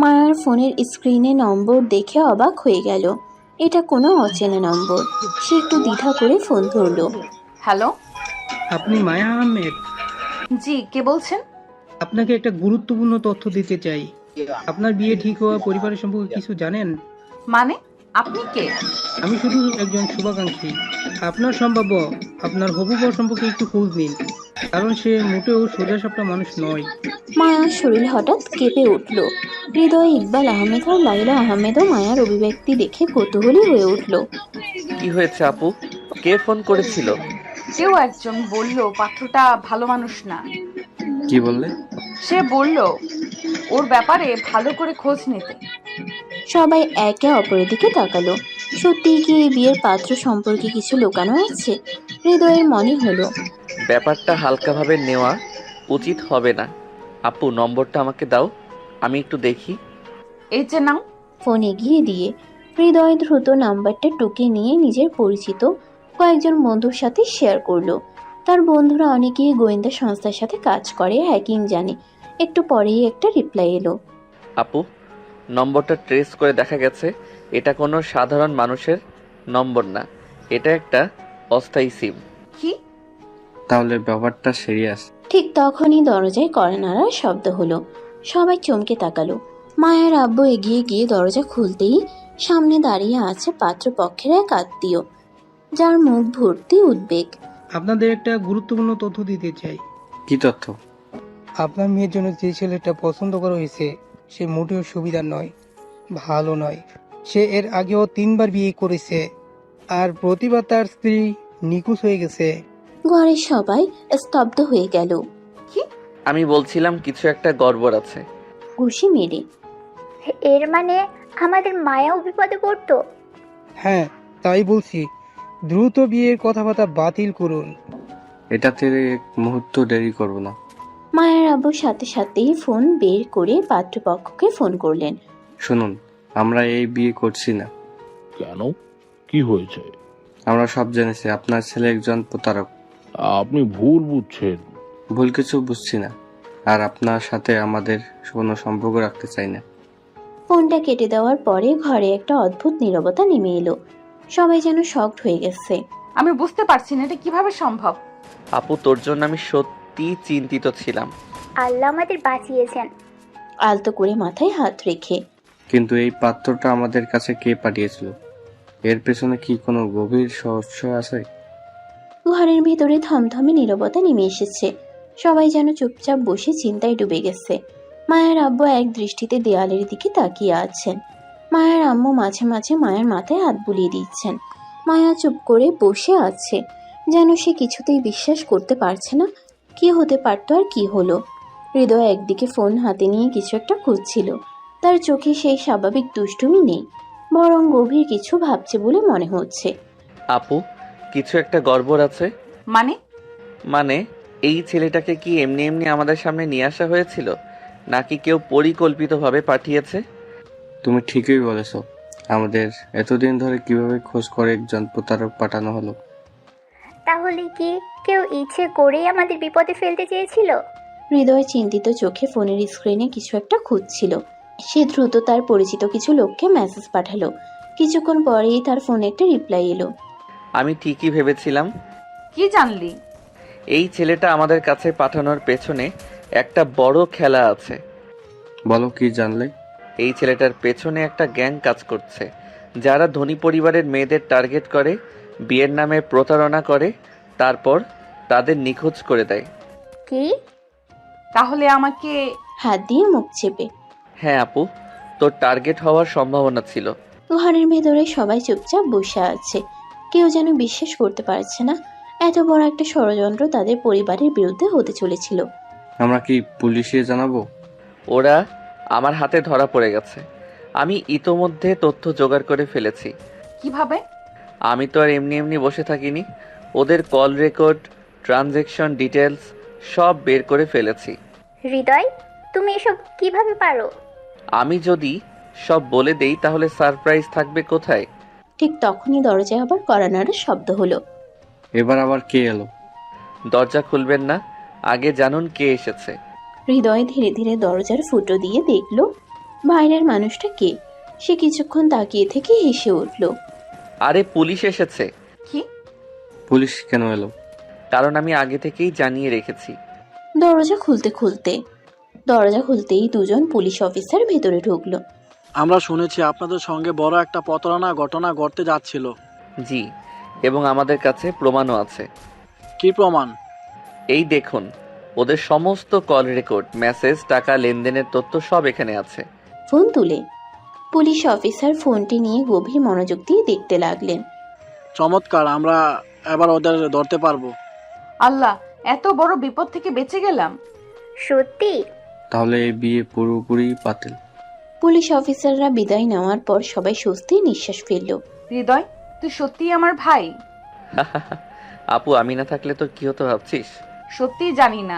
মায়ার ফোনের স্ক্রিনে নম্বর দেখে অবাক হয়ে গেল। এটা কোনো অচেনা নম্বর। সে একটু দ্বিধা করে ফোন ধরলো। হ্যালো, আপনি মায়া আহমেদ? জি, কে বলছেন? আপনাকে একটা গুরুত্বপূর্ণ তথ্য দিতে চাই। আপনার বিয়ে ঠিক হওয়া পরিবারের সম্পর্কে কিছু জানেন? মানে আপনি কে? আমি শুধু একজন শুভাকাঙ্ক্ষী। আপনার সম্ভাব্য আপনার হবু বর সম্পর্কে একটু খোঁজ নিন, কারণ সে মোটেও সোজাসাপটা মানুষ নয়। মায়ার শরীর হঠাৎ কেঁপে উঠল। হৃদয়, ইকবাল আহমেদ আর লাইলা আহমেদও মায়ার অভিব্যক্তি দেখে কৌতূহলী হয়ে উঠল। কি হয়েছে আপু? কে ফোন করেছিল? কেউ একজন বলল পাত্রটা ভালো মানুষ না। কি বললে? সে বলল ওর ব্যাপারে ভালো করে খোঁজ নিতে। সবাই একে অপরের দিকে তাকালো। সত্যি কি এই বিয়ের পাত্র সম্পর্কে কিছু লুকানো আছে? হৃদয়ের মনে হলো ব্যাপারটা হালকাভাবে নেওয়া উচিত হবে না। আপু, নম্বরটা আমাকে দাও, আমি একটু দেখি। এই যে নাও। ফোন এগিয়ে দিয়ে হৃদয় দ্রুত নাম্বারটা টুকে নিয়ে নিজের পরিচিত কয়েকজন বন্ধুর সাথে শেয়ার করলো। তার বন্ধুরা অনেকেই গোয়েন্দা সংস্থার সাথে কাজ করে, হ্যাকিং জানে। একটু পরেই একটা রিপ্লাই এলো। আপু, নম্বরটা ট্রেস করে দেখা গেছে এটা কোনো সাধারণ মানুষের নম্বর না, এটা একটা অস্থায়ী সিম। কি? তাহলে ব্যাপারটা সিরিয়াস। ঠিক তখনই দরজায় কড়া নাড়ার শব্দ হলো। সবাই চমকে তাকালো। মায়ের আব্বু এগিয়ে গিয়ে দরজা খুলতেই সামনে দাঁড়িয়ে আছে পাত্রপক্ষের এক আত্মীয়, যার মুখ ভর্তি উদ্বেগ। আপনাদের একটা গুরুত্বপূর্ণ তথ্য দিতে চাই। কি তথ্য? আপনার মেয়ের জন্য যে ছেলেটা পছন্দ করা হয়েছে সে মোটেও সুবিধার নয়, ভালো নয়। সে এর আগেও 3বার বিয়ে করেছে, আর প্রতিবার তার স্ত্রী নিখোঁজ হয়ে গেছে। ঘরের সবাই স্তব্ধ হয়ে গেল। আমি বলছিলাম কিছু একটা গড়বড় আছে। ঘুষি মেরে। এর মানে আমাদের মায়াও বিপদে পড়তো? হ্যাঁ, তাই বলছি, দ্রুত বিয়ের কথাবার্তা বাতিল করুন। এটাতে এক মুহূর্ত দেরি করব না। মায়ের আব্বু সাথে সাথেই ফোন বের করে পাত্রপক্ষকে ফোন করলেন। শুনুন, আমরা এই বিয়ে করছি না। কেন? কি হয়েছে? আমরা সব জেনেছি আপনার ছেলে একজন প্রতারক। আপনি ভুল বুঝছেন। ভুল কিছু বুঝছি না, আর আপনার সাথে আমাদের কোনো সম্পর্ক রাখতে চাই না। ফোনটা কেটে দেওয়ার পরে ঘরে একটা অদ্ভুত নীরবতা নেমে এলো। সবাই যেন শকড হয়ে গেছে। আমি বুঝতে পারছি না এটা কিভাবে সম্ভব। আপু, তোর জন্য আমি সত্যি চিন্তিত ছিলাম। আল্লাহ আমাদের বাঁচিয়েছেন। আলতো করে মাথায় হাত রেখে। কিন্তু এই পাত্রটা আমাদের কাছে কে পাঠিয়েছিল? এর পেছনে কি কোনো গভীর রহস্য আছে? ঘরের ভেতরে থমথমে নীরবতা নেমে এসেছে। সবাই যেন চুপচাপ বসে চিন্তায় ডুবে গেছে। মায়ের আব্বু এক দৃষ্টিতে দেয়ালের দিকে তাকিয়ে আছেন। মায়ের আম্মু মাঝে মাঝে মায়ের মাথায় হাত বুলিয়ে দিচ্ছেন। মায়া চুপ করে বসে আছে, যেন সে কিছুতেই বিশ্বাস করতে পারছে না কি হতে পারতো আর কি হলো। হৃদয় একদিকে ফোন হাতে নিয়ে কিছু একটা খুঁজছিল। তার চোখে সেই স্বাভাবিক দুষ্টুমি নেই, বরং গভীর কিছু ভাবছে বলে মনে হচ্ছে। আপু, কিছু একটা গড়বড় আছে। মানে এই ছেলেটাকে কি এমনি এমনি আমাদের সামনে নিয়ে আসা হয়েছিল, নাকি কেউ পরিকল্পিতভাবে পাঠিয়েছে? তুমি ঠিকই বলেছ। আমাদের এতদিন ধরে কিভাবে খোঁজ করে একজন প্রতারক পাঠানো হলো? তাহলে কি কেউ ইচ্ছে করেই আমাদের বিপদে ফেলতে চেয়েছিল? হৃদয় চিন্তিত চোখে ফোনের স্ক্রিনে কিছু একটা খুঁজছিল। সে দ্রুত তার পরিচিত কিছু লোককে মেসেজ পাঠালো। কিছুক্ষণ পরেই তার ফোনে একটা রিপ্লাই এলো। আমি ঠিকই ভেবেছিলাম। কি জানলি? এই ছেলেটা আমাদের কাছে পাঠানোর পেছনে একটা বড় খেলা আছে। বলো, কি জানলে? এই ছেলেটার পেছনে একটা গ্যাং কাজ করছে, যারা ধনী পরিবারের মেয়েদের টার্গেট করে, বিয়ের নামে প্রতারণা করে, তারপর তাদের নিখোঁজ করে দেয়। কি? তাহলে আমাকে হাত দিয়ে মুখ চেপে। হ্যাঁ আপু, তোর টার্গেট হওয়ার সম্ভাবনা ছিল। ঘরের ভেতরে সবাই চুপচাপ বসে আছে, কেউ যেন বিশ্বাস করতে পারছে না এত বড় একটা ষড়যন্ত্র তাদের পরিবারের বিরুদ্ধে হতে চলেছিল। আমরা কি পুলিশে জানাবো? ওরা আমার হাতে ধরা পড়ে গেছে। আমি ইতোমধ্যে তথ্য জোগাড় করে ফেলেছি। কিভাবে? আমি তো আর এমনি এমনি বসে থাকিনি। ওদের কল রেকর্ড, ট্রানজ্যাকশন ডিটেলস সব বের করে ফেলেছি। হৃদয়, তুমি এসব কিভাবে পারো? আমি যদি সব বলে দেই তাহলে সারপ্রাইজ থাকবে কোথায়? ঠিক তখনই দরজায় আবার কড়া নাড়ার শব্দ হলো। এবার আবার কে এলো? দরজা খুলবেন না, আগে জানুন কে এসেছে। হৃদয় ধীরে ধীরে দরজার ফুটো দিয়ে দেখলো বাইরের মানুষটা কে। সে কিছুক্ষণ তাকিয়ে থেকে হেসে উঠল। আরে পুলিশ এসেছে। কি? পুলিশ কেন এলো? কারণ আমি আগে থেকেই জানিয়ে রেখেছি। দরজা খুলতেই দুজন পুলিশ অফিসার ভেতরে ঢুকলো। আমরা শুনেছি আপনাদের সঙ্গে বড় একটা প্রতারণা ঘটনা ঘটতে যাচ্ছিল। জি, এবং আমাদের কাছে প্রমাণও আছে। কি প্রমাণ? এই দেখুন, ওদের সমস্ত কল রেকর্ড, মেসেজ, টাকা লেনদেনের তথ্য সব এখানে আছে। ফোন তুলে পুলিশ অফিসার ফোনটি নিয়ে গভীর মনোযোগ দিয়ে দেখতে লাগলেন। চমৎকার, আমরা এবার ওদের ধরতে পারবো। আল্লাহ, এত বড় বিপদ থেকে বেঁচে গেলাম। সত্যি? তাহলে এই বিয়ে পুরোপুরি বাতিল। পুলিশ অফিসাররা বিদায় নেওয়ার পর সবাই স্বস্তির নিঃশ্বাস ফেলল। হৃদয়, তুই সত্যিই আমার ভাই? আপু, আমি না থাকলে তোর কি হতো ভাবছিস? সত্যিই জানি না।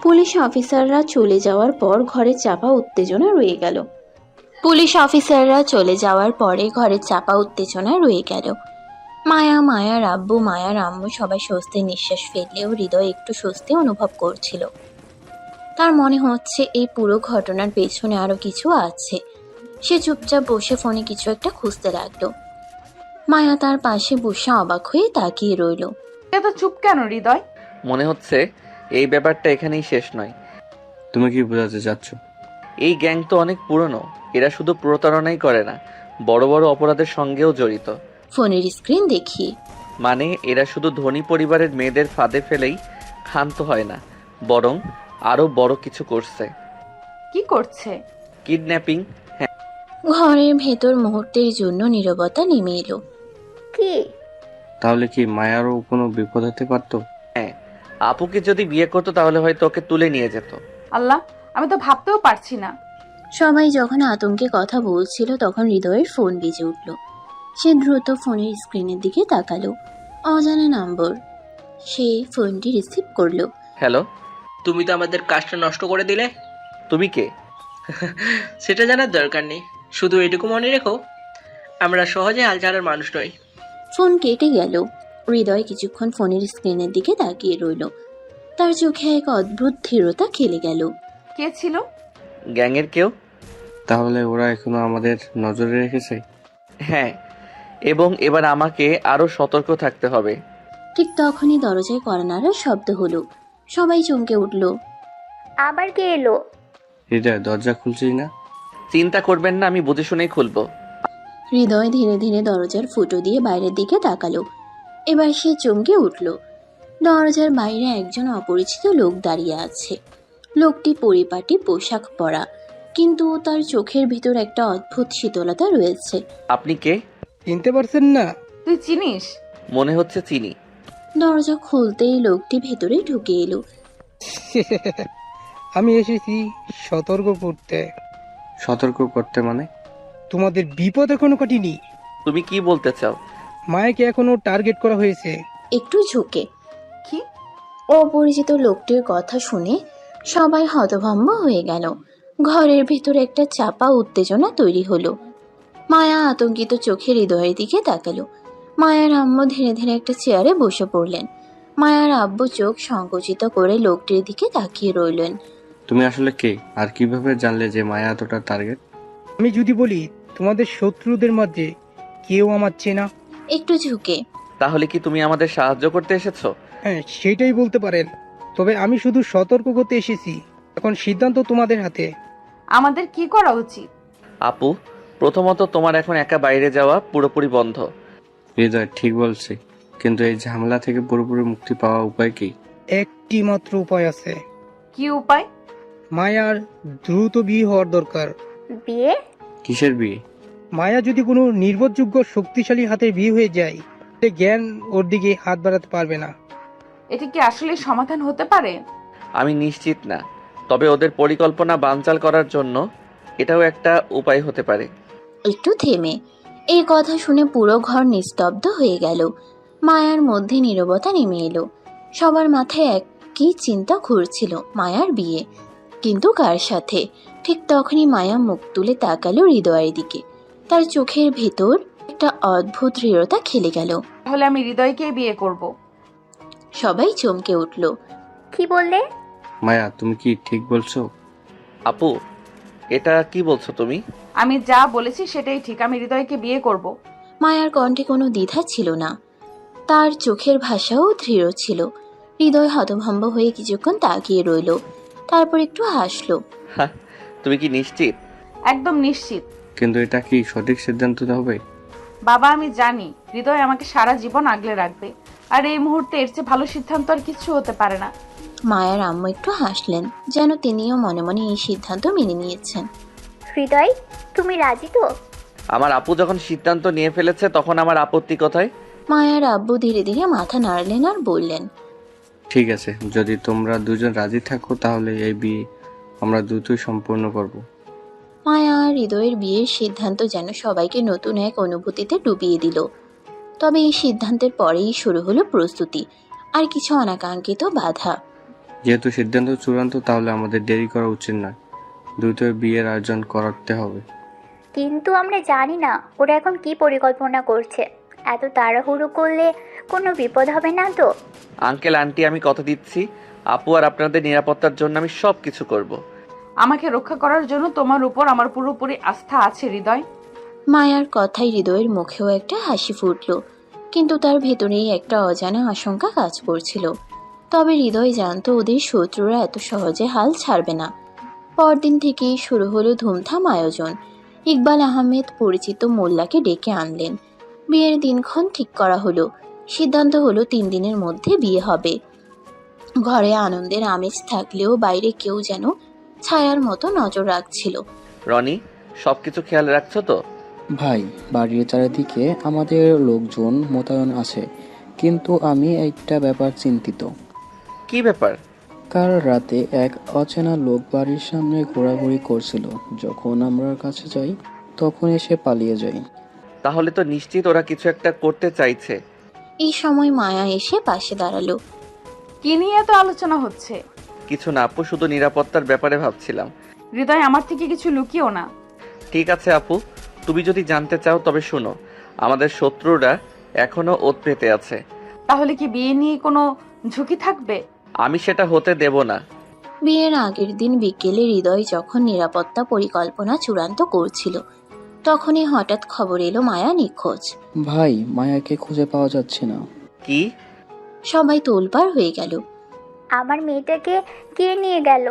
পুলিশ অফিসাররা চলে যাওয়ার পর ঘরে চাপা উত্তেজনা রয়ে গেল। মায়ার আব্বু, মায়ার আম্মু সবাই স্বস্তির নিঃশ্বাস ফেললেও হৃদয় একটু স্বস্তি অনুভব করছিল। তার মনে হচ্ছে এই পুরো ঘটনার পেছনে আরো কিছু আছে। সে চুপচাপ বসে ফোনে কিছু একটা খুঁজতে লাগলো। মায়া তার পাশে বসে অবাক হয়ে তাকিয়ে রইল। এত চুপ কেন হৃদয়? মনে হচ্ছে এই ব্যাপারটা এখানেই শেষ নয়। তুমি কি বোঝাতে চাচ্ছ? এই গ্যাং তো অনেক পুরনো। এরা শুধু প্রতারণাই করে না, বড় বড় অপরাধের সঙ্গেও জড়িত। ফোনের স্ক্রিন দেখিয়ে। মানে এরা শুধু ধনী পরিবারের মেয়েদের ফাঁদে ফেলেই ক্ষান্ত হয় না, বরং আরো বড় কিছু করছে। কি করছে? কিডন্যাপিং। হ্যাঁ। ঘরের ভেতর মুহূর্তের জন্য নীরবতা নেমে এলো। কি? তাহলে কি মায়ারও কোনো বিপদ হতে পারতো? হ্যাঁ, আপুকে যদি বিয়ে করতো তাহলে হয়তো ওকে তুলে নিয়ে যেত। আল্লাহ, আমি তো ভাবতেও পারছি না। সবাই যখন আতঙ্কে কথা বলছিল তখন হৃদয়ের ফোন বেজে উঠল। সে দ্রুত ফোনের স্ক্রিনের দিকে তাকালো। অজানা নম্বর। সে ফোনটি রিসিভ করলো। হ্যালো। তুমি তো আমাদের কাজটা নষ্ট করে দিলে। তুমি কে? সেটা জানার দরকার নেই, শুধু এটুকু মনে রেখো, আমরা সহজে হাল ছাড়ার মানুষ নই। ফোন কেটে গেল। হৃদয় কিছুক্ষণ ফোনের স্ক্রিনের দিকে তাকিয়ে রইল। তার চোখে এক অদ্ভুত দৃঢ়তা খেলে গেল। কে ছিল? গ্যাংয়ের কেউ। তাহলে ওরা এখনো আমাদের নজরে রেখেছে? হ্যাঁ, এবং এবার আমাকে আরো সতর্ক থাকতে হবে। ঠিক তখনই দরজায় কড়া নাড়ার শব্দ হলো। সবাই চমকে উঠল। আবার কে এলো? হৃদয়, দরজা খুলছিস না? চিন্তা করবেন না, আমি বুঝে শুনেই খুলবো। হৃদয় ধীরে ধীরে দরজার ফুটো দিয়ে বাইরের দিকে তাকালো। এবার সে চমকে উঠল। দরজার বাইরে একজন অপরিচিত লোক দাঁড়িয়ে আছে। লোকটি পরিপাটি পোশাক পরা, কিন্তু তার চোখের ভিতর একটা অদ্ভুত শীতলতা রয়েছে। আপনি কে? চিনতে পারছেন না? তুই চিনিস? মনে হচ্ছে চিনি। দরজা খুলতেই লোকটি ভেতরে ঢুকে এলো। আমি এসেছি সতর্ক করতে। সতর্ক করতে মানে? তোমাদের বিপদ এখনো কাটেনি। তুমি কি বলতে চাও? মায়াকে এখনো টার্গেট করা হয়েছে। একটু ঝুঁকে। কি? অপরিচিত লোকটির কথা শুনে সবাই হতভম্ব হয়ে গেল। ঘরের ভিতরে একটা চাপা উত্তেজনা তৈরি হলো। মায়া আতঙ্কিত চোখে হৃদয়ের দিকে তাকালো। মায়ার আম্মু ধীরে ধীরে একটা চেয়ারে বসে পড়লেন। মায়ার আব্বু চোখ সংকুচিত করে লোকটির দিকে তাকিয়ে রইলেন। তুমি আসলে কে, আর কিভাবে জানলে যে মায়া এতটা টার্গেট? আমি যদি বলি তোমাদের শত্রুদের মধ্যে কেউ আমার চেনা। একটু ঝুঁকে। তাহলে কি তুমি আমাদের সাহায্য করতে এসেছো? হ্যাঁ, সেটাই বলতে পারেন। তবে আমি শুধু সতর্ক করতে এসেছি। এখন সিদ্ধান্ত তোমাদের হাতে। আমাদের কি করা উচিত? আপু, প্রথমত তোমার এখন একা বাইরে যাওয়া পুরোপুরি বন্ধ। হৃদয় ঠিক বলছে, কিন্তু এই ঝামেলা থেকে পুরোপুরি মুক্তি পাওয়া উপায় কি? একটি মাত্র উপায় আছে। কি উপায়? মায়ার দ্রুত বিয়ে হওয়ার দরকার। বিয়ে? কিসের বিয়ে? মায়া যদি কোনো নির্ভরযোগ্য শক্তিশালী হাতে বিয়ে হয়ে যায়, তাহলে জ্ঞান ওর দিকে হাত বাড়াতে পারবে না। এটা কি আসলে সমাধান হতে পারে? আমি নিশ্চিত না, তবে ওদের পরিকল্পনা বানচাল করার জন্য এটাও একটা উপায় হতে পারে। একটু থেমে এই কথা শুনে পুরো ঘর নিস্তব্ধ হয়ে গেল। মায়ার মধ্যে নীরবতা নেমে এলো। সবার মাথায় একই চিন্তা ঘুরছিল, মায়ার বিয়ে। কিন্তু কার সাথে? ঠিক তখনই মায়া মুখ তুলে তাকালো হৃদয়ের দিকে। তার চোখের ভেতর একটা অদ্ভুত দৃঢ়তা খেলে গেল। তাহলে আমি হৃদয়কে বিয়ে করব। সবাই চমকে উঠল। কি বললে? মায়া, তুমি কি ঠিক বলছো? আপু, এটা কি বলছো তুমি? আমি যা বলেছি সেটাই ঠিক, আমি হৃদয়কে বিয়ে করব। মায়ার কণ্ঠে কোনো দ্বিধা ছিল না, তার চোখের ভাষাও দৃঢ় ছিল। হৃদয় হতভম্ব হয়ে কিছুক্ষণ তাকিয়ে রইল, তারপর একটু হাসলো। তুমি কি নিশ্চিত? একদম নিশ্চিত। কিন্তু এটা কি সঠিক সিদ্ধান্ত হবে? বাবা, আমি জানি হৃদয় আমাকে সারা জীবন আগলে রাখবে, আর এই মুহূর্তে এর চেয়ে ভালো সিদ্ধান্ত আর কিছু হতে পারে না। মায়ার আম্মু একটু হাসলেন, যেন তিনিও মনে মনে এই সিদ্ধান্ত মেনে নিয়েছেন। হৃদয়, তুমি রাজি তো? আমার আপু যখন সিদ্ধান্ত নিয়ে ফেলেছে তখন আমার আপত্তি কোথায়? মায়ার আব্বু ধীরে ধীরে মাথা নাড়লেন আর বললেন, ঠিক আছে, যদি তোমরা দুজন রাজি থাকো তাহলে এই বিয়ে আমরা দ্রুতই সম্পূর্ণ করব। মায়া আর হৃদয়ের বিয়ের সিদ্ধান্ত যেন সবাইকে নতুন এক অনুভূতিতে ডুবিয়ে দিল। তবে এই সিদ্ধান্তের পরেই শুরু হলো প্রস্তুতি আর কিছু অনাকাঙ্ক্ষিত বাধা। যেহেতু সিদ্ধান্ত চূড়ান্ত, তাহলে আমাদের দেরি করা উচিত নয়, দ্রুত বিয়ের আয়োজন করতে হবে। কিন্তু আমরা জানি না ওরা এখন কি পরিকল্পনা করছে। এত তাড়াহুড়ো করলে কোনো বিপদ হবে না তো? আঙ্কেল আন্টি, আমি কথা দিচ্ছি আপু আর আপনাদের নিরাপত্তার জন্য আমি সব কিছু করব। আমাকে রক্ষা করার জন্য তোমার উপর আমার পুরোপুরি আস্থা আছে হৃদয়। মায়ার কথায় হৃদয়ের মুখেও একটা হাসি ফুটল, কিন্তু তার ভেতরেই একটা অজানা আশঙ্কা কাজ করছিল। তবে হৃদয় জানতো ওদের শত্রুরা এত সহজে হাল ছাড়বে না। পরদিন থেকেই শুরু হলো ধুমধাম আয়োজন। ইকবাল আহমেদ পরিচিত মোল্লাকে ডেকে আনলেন। বিয়ের দিনক্ষণ ঠিক করা হলো। সিদ্ধান্ত হলো 3 দিনের মধ্যে বিয়ে হবে। ঘরে আনন্দের আমেজ থাকলেও বাইরে কেউ যেন ছায়ার মতো নজর রাখছিল। রনি, সবকিছু খেয়াল রাখছো তো? ভাই, বাড়ির চারিদিকে আমাদের লোকজন মোতায়েন আছে, কিন্তু আমি একটা ব্যাপার চিন্তিত। কি ব্যাপার? কাল রাতে এক অচেনা লোক বাড়ির সামনে ঘোরাঘুরি করছিল। যখন আমরা কাছে যাই তখন এসে পালিয়ে যায়। তাহলে তো নিশ্চিত ওরা কিছু একটা করতে চাইছে। এই সময় মায়া এসে পাশে দাঁড়ালো। কি নিয়ে এত আলোচনা হচ্ছে? কিছু না আপু, শুধু নিরাপত্তার ব্যাপারে ভাবছিলাম। হৃদয়, আমার থেকে কিছু লুকিও না। ঠিক আছে আপু, তুমি যদি জানতে চাও তবে শোনো, আমাদের শত্রুরা এখনো ওত পেতে আছে। তাহলে কি বিয়ে নিয়ে কোনো ঝুঁকি থাকবে? আমি সেটা হতে দেব না। বিয়ের আগের দিন বিকেলে হৃদয় যখন নিরাপত্তা পরিকল্পনা চূড়ান্ত করছিল, তখনই হঠাৎ খবর এলো মায়া নিখোঁজ। ভাই, মায়াকে খুঁজে পাওয়া যাচ্ছে না। কি? সবাই তোলপাড় হয়ে গেল। আমার মেয়েটাকে কে নিয়ে গেল?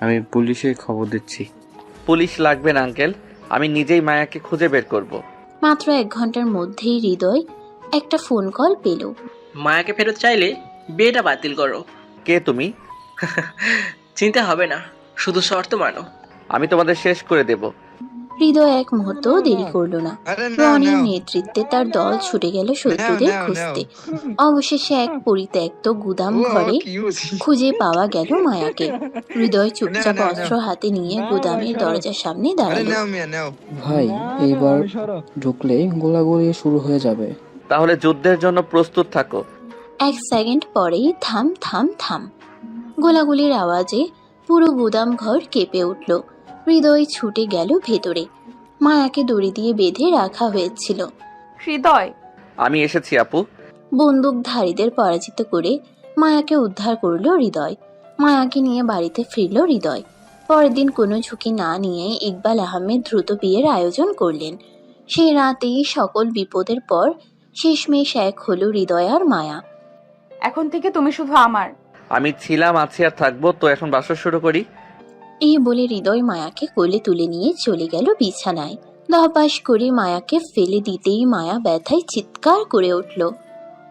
আমি পুলিশে খবর দিচ্ছি। পুলিশ লাগবে না আঙ্কেল, আমি নিজেই মায়াকে খুঁজে বের করব। মাত্র 1 ঘন্টার মধ্যেই হৃদয় একটা ফোন কল পেল। মায়াকে ফেরত চাইলে বিয়েটা বাতিল করো। কে তুমি? চিন্তা হবে না, শুধু শর্ত মানো। আমি তোমাদের শেষ করে দেব। হৃদয় এক মুহূর্তও দেরি করলো না। রনির নেতৃত্বে তার দল ছুটে গেল শত্রুদের খুঁজতে। অবশেষে এক পরিত্যক্ত গুদাম ঘরে খুঁজে পাওয়া গেল মায়াকে। হৃদয় চুপচাপ অস্ত্র হাতে নিয়ে গুদামের দরজার সামনে দাঁড়ালো। ভাই, এইবার ঢুকলে গোলাগুলি শুরু হয়ে যাবে। তাহলে যুদ্ধের জন্য প্রস্তুত থাকো। 1 সেকেন্ড পরেই থাম থাম থাম গোলাগুলির আওয়াজে পুরো গুদাম ঘর কেঁপে উঠল। হৃদয় ছুটে গেল ভেতরে। মায়াকে দড়ি দিয়ে বেঁধে রাখা হয়েছিল। হৃদয়, আমি এসেছি আপু। বন্দুকধারীদের পরাজিত করে মায়াকে উদ্ধার করলো হৃদয়। মায়াকে নিয়ে বাড়িতে ফিরল হৃদয়। পরের দিন কোনো ঝুঁকি না নিয়ে ইকবাল আহমেদ দ্রুত বিয়ের আয়োজন করলেন। সেই রাতেই সকল বিপদের পর শেষমেশ এক হলো হৃদয় আর মায়া। এখন থেকে তুমি শুধু আমার। আমি ছিলাম, আছি আর থাকবো। তো এখন বাসর শুরু করি। এই বলে হৃদয় মায়াকে কোলে তুলে নিয়ে চলে গেল বিছানায়। ধপাস করে মায়াকে ফেলে দিতেই মায়া ব্যথায় চিৎকার করে উঠল।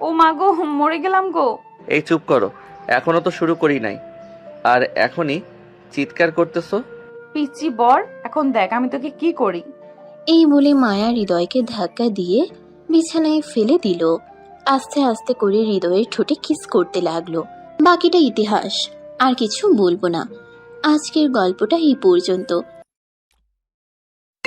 ও মা গো, মরে গেলাম গো। এই চুপ করো, এখনো তো শুরু করি নাই আর এখনই চিৎকার করতেছো? পিচ্চি বর, এখন দেখ আমি তোকে কি করি। এই বলে মায়া হৃদয়কে ধাক্কা দিয়ে বিছানায় ফেলে দিল। আস্তে আস্তে করে হৃদয়ের ঠোঁটে কিস করতে লাগলো। বাকিটা ইতিহাস, আর কিছু বলবো না। আজকের গল্পটা এই পর্যন্ত।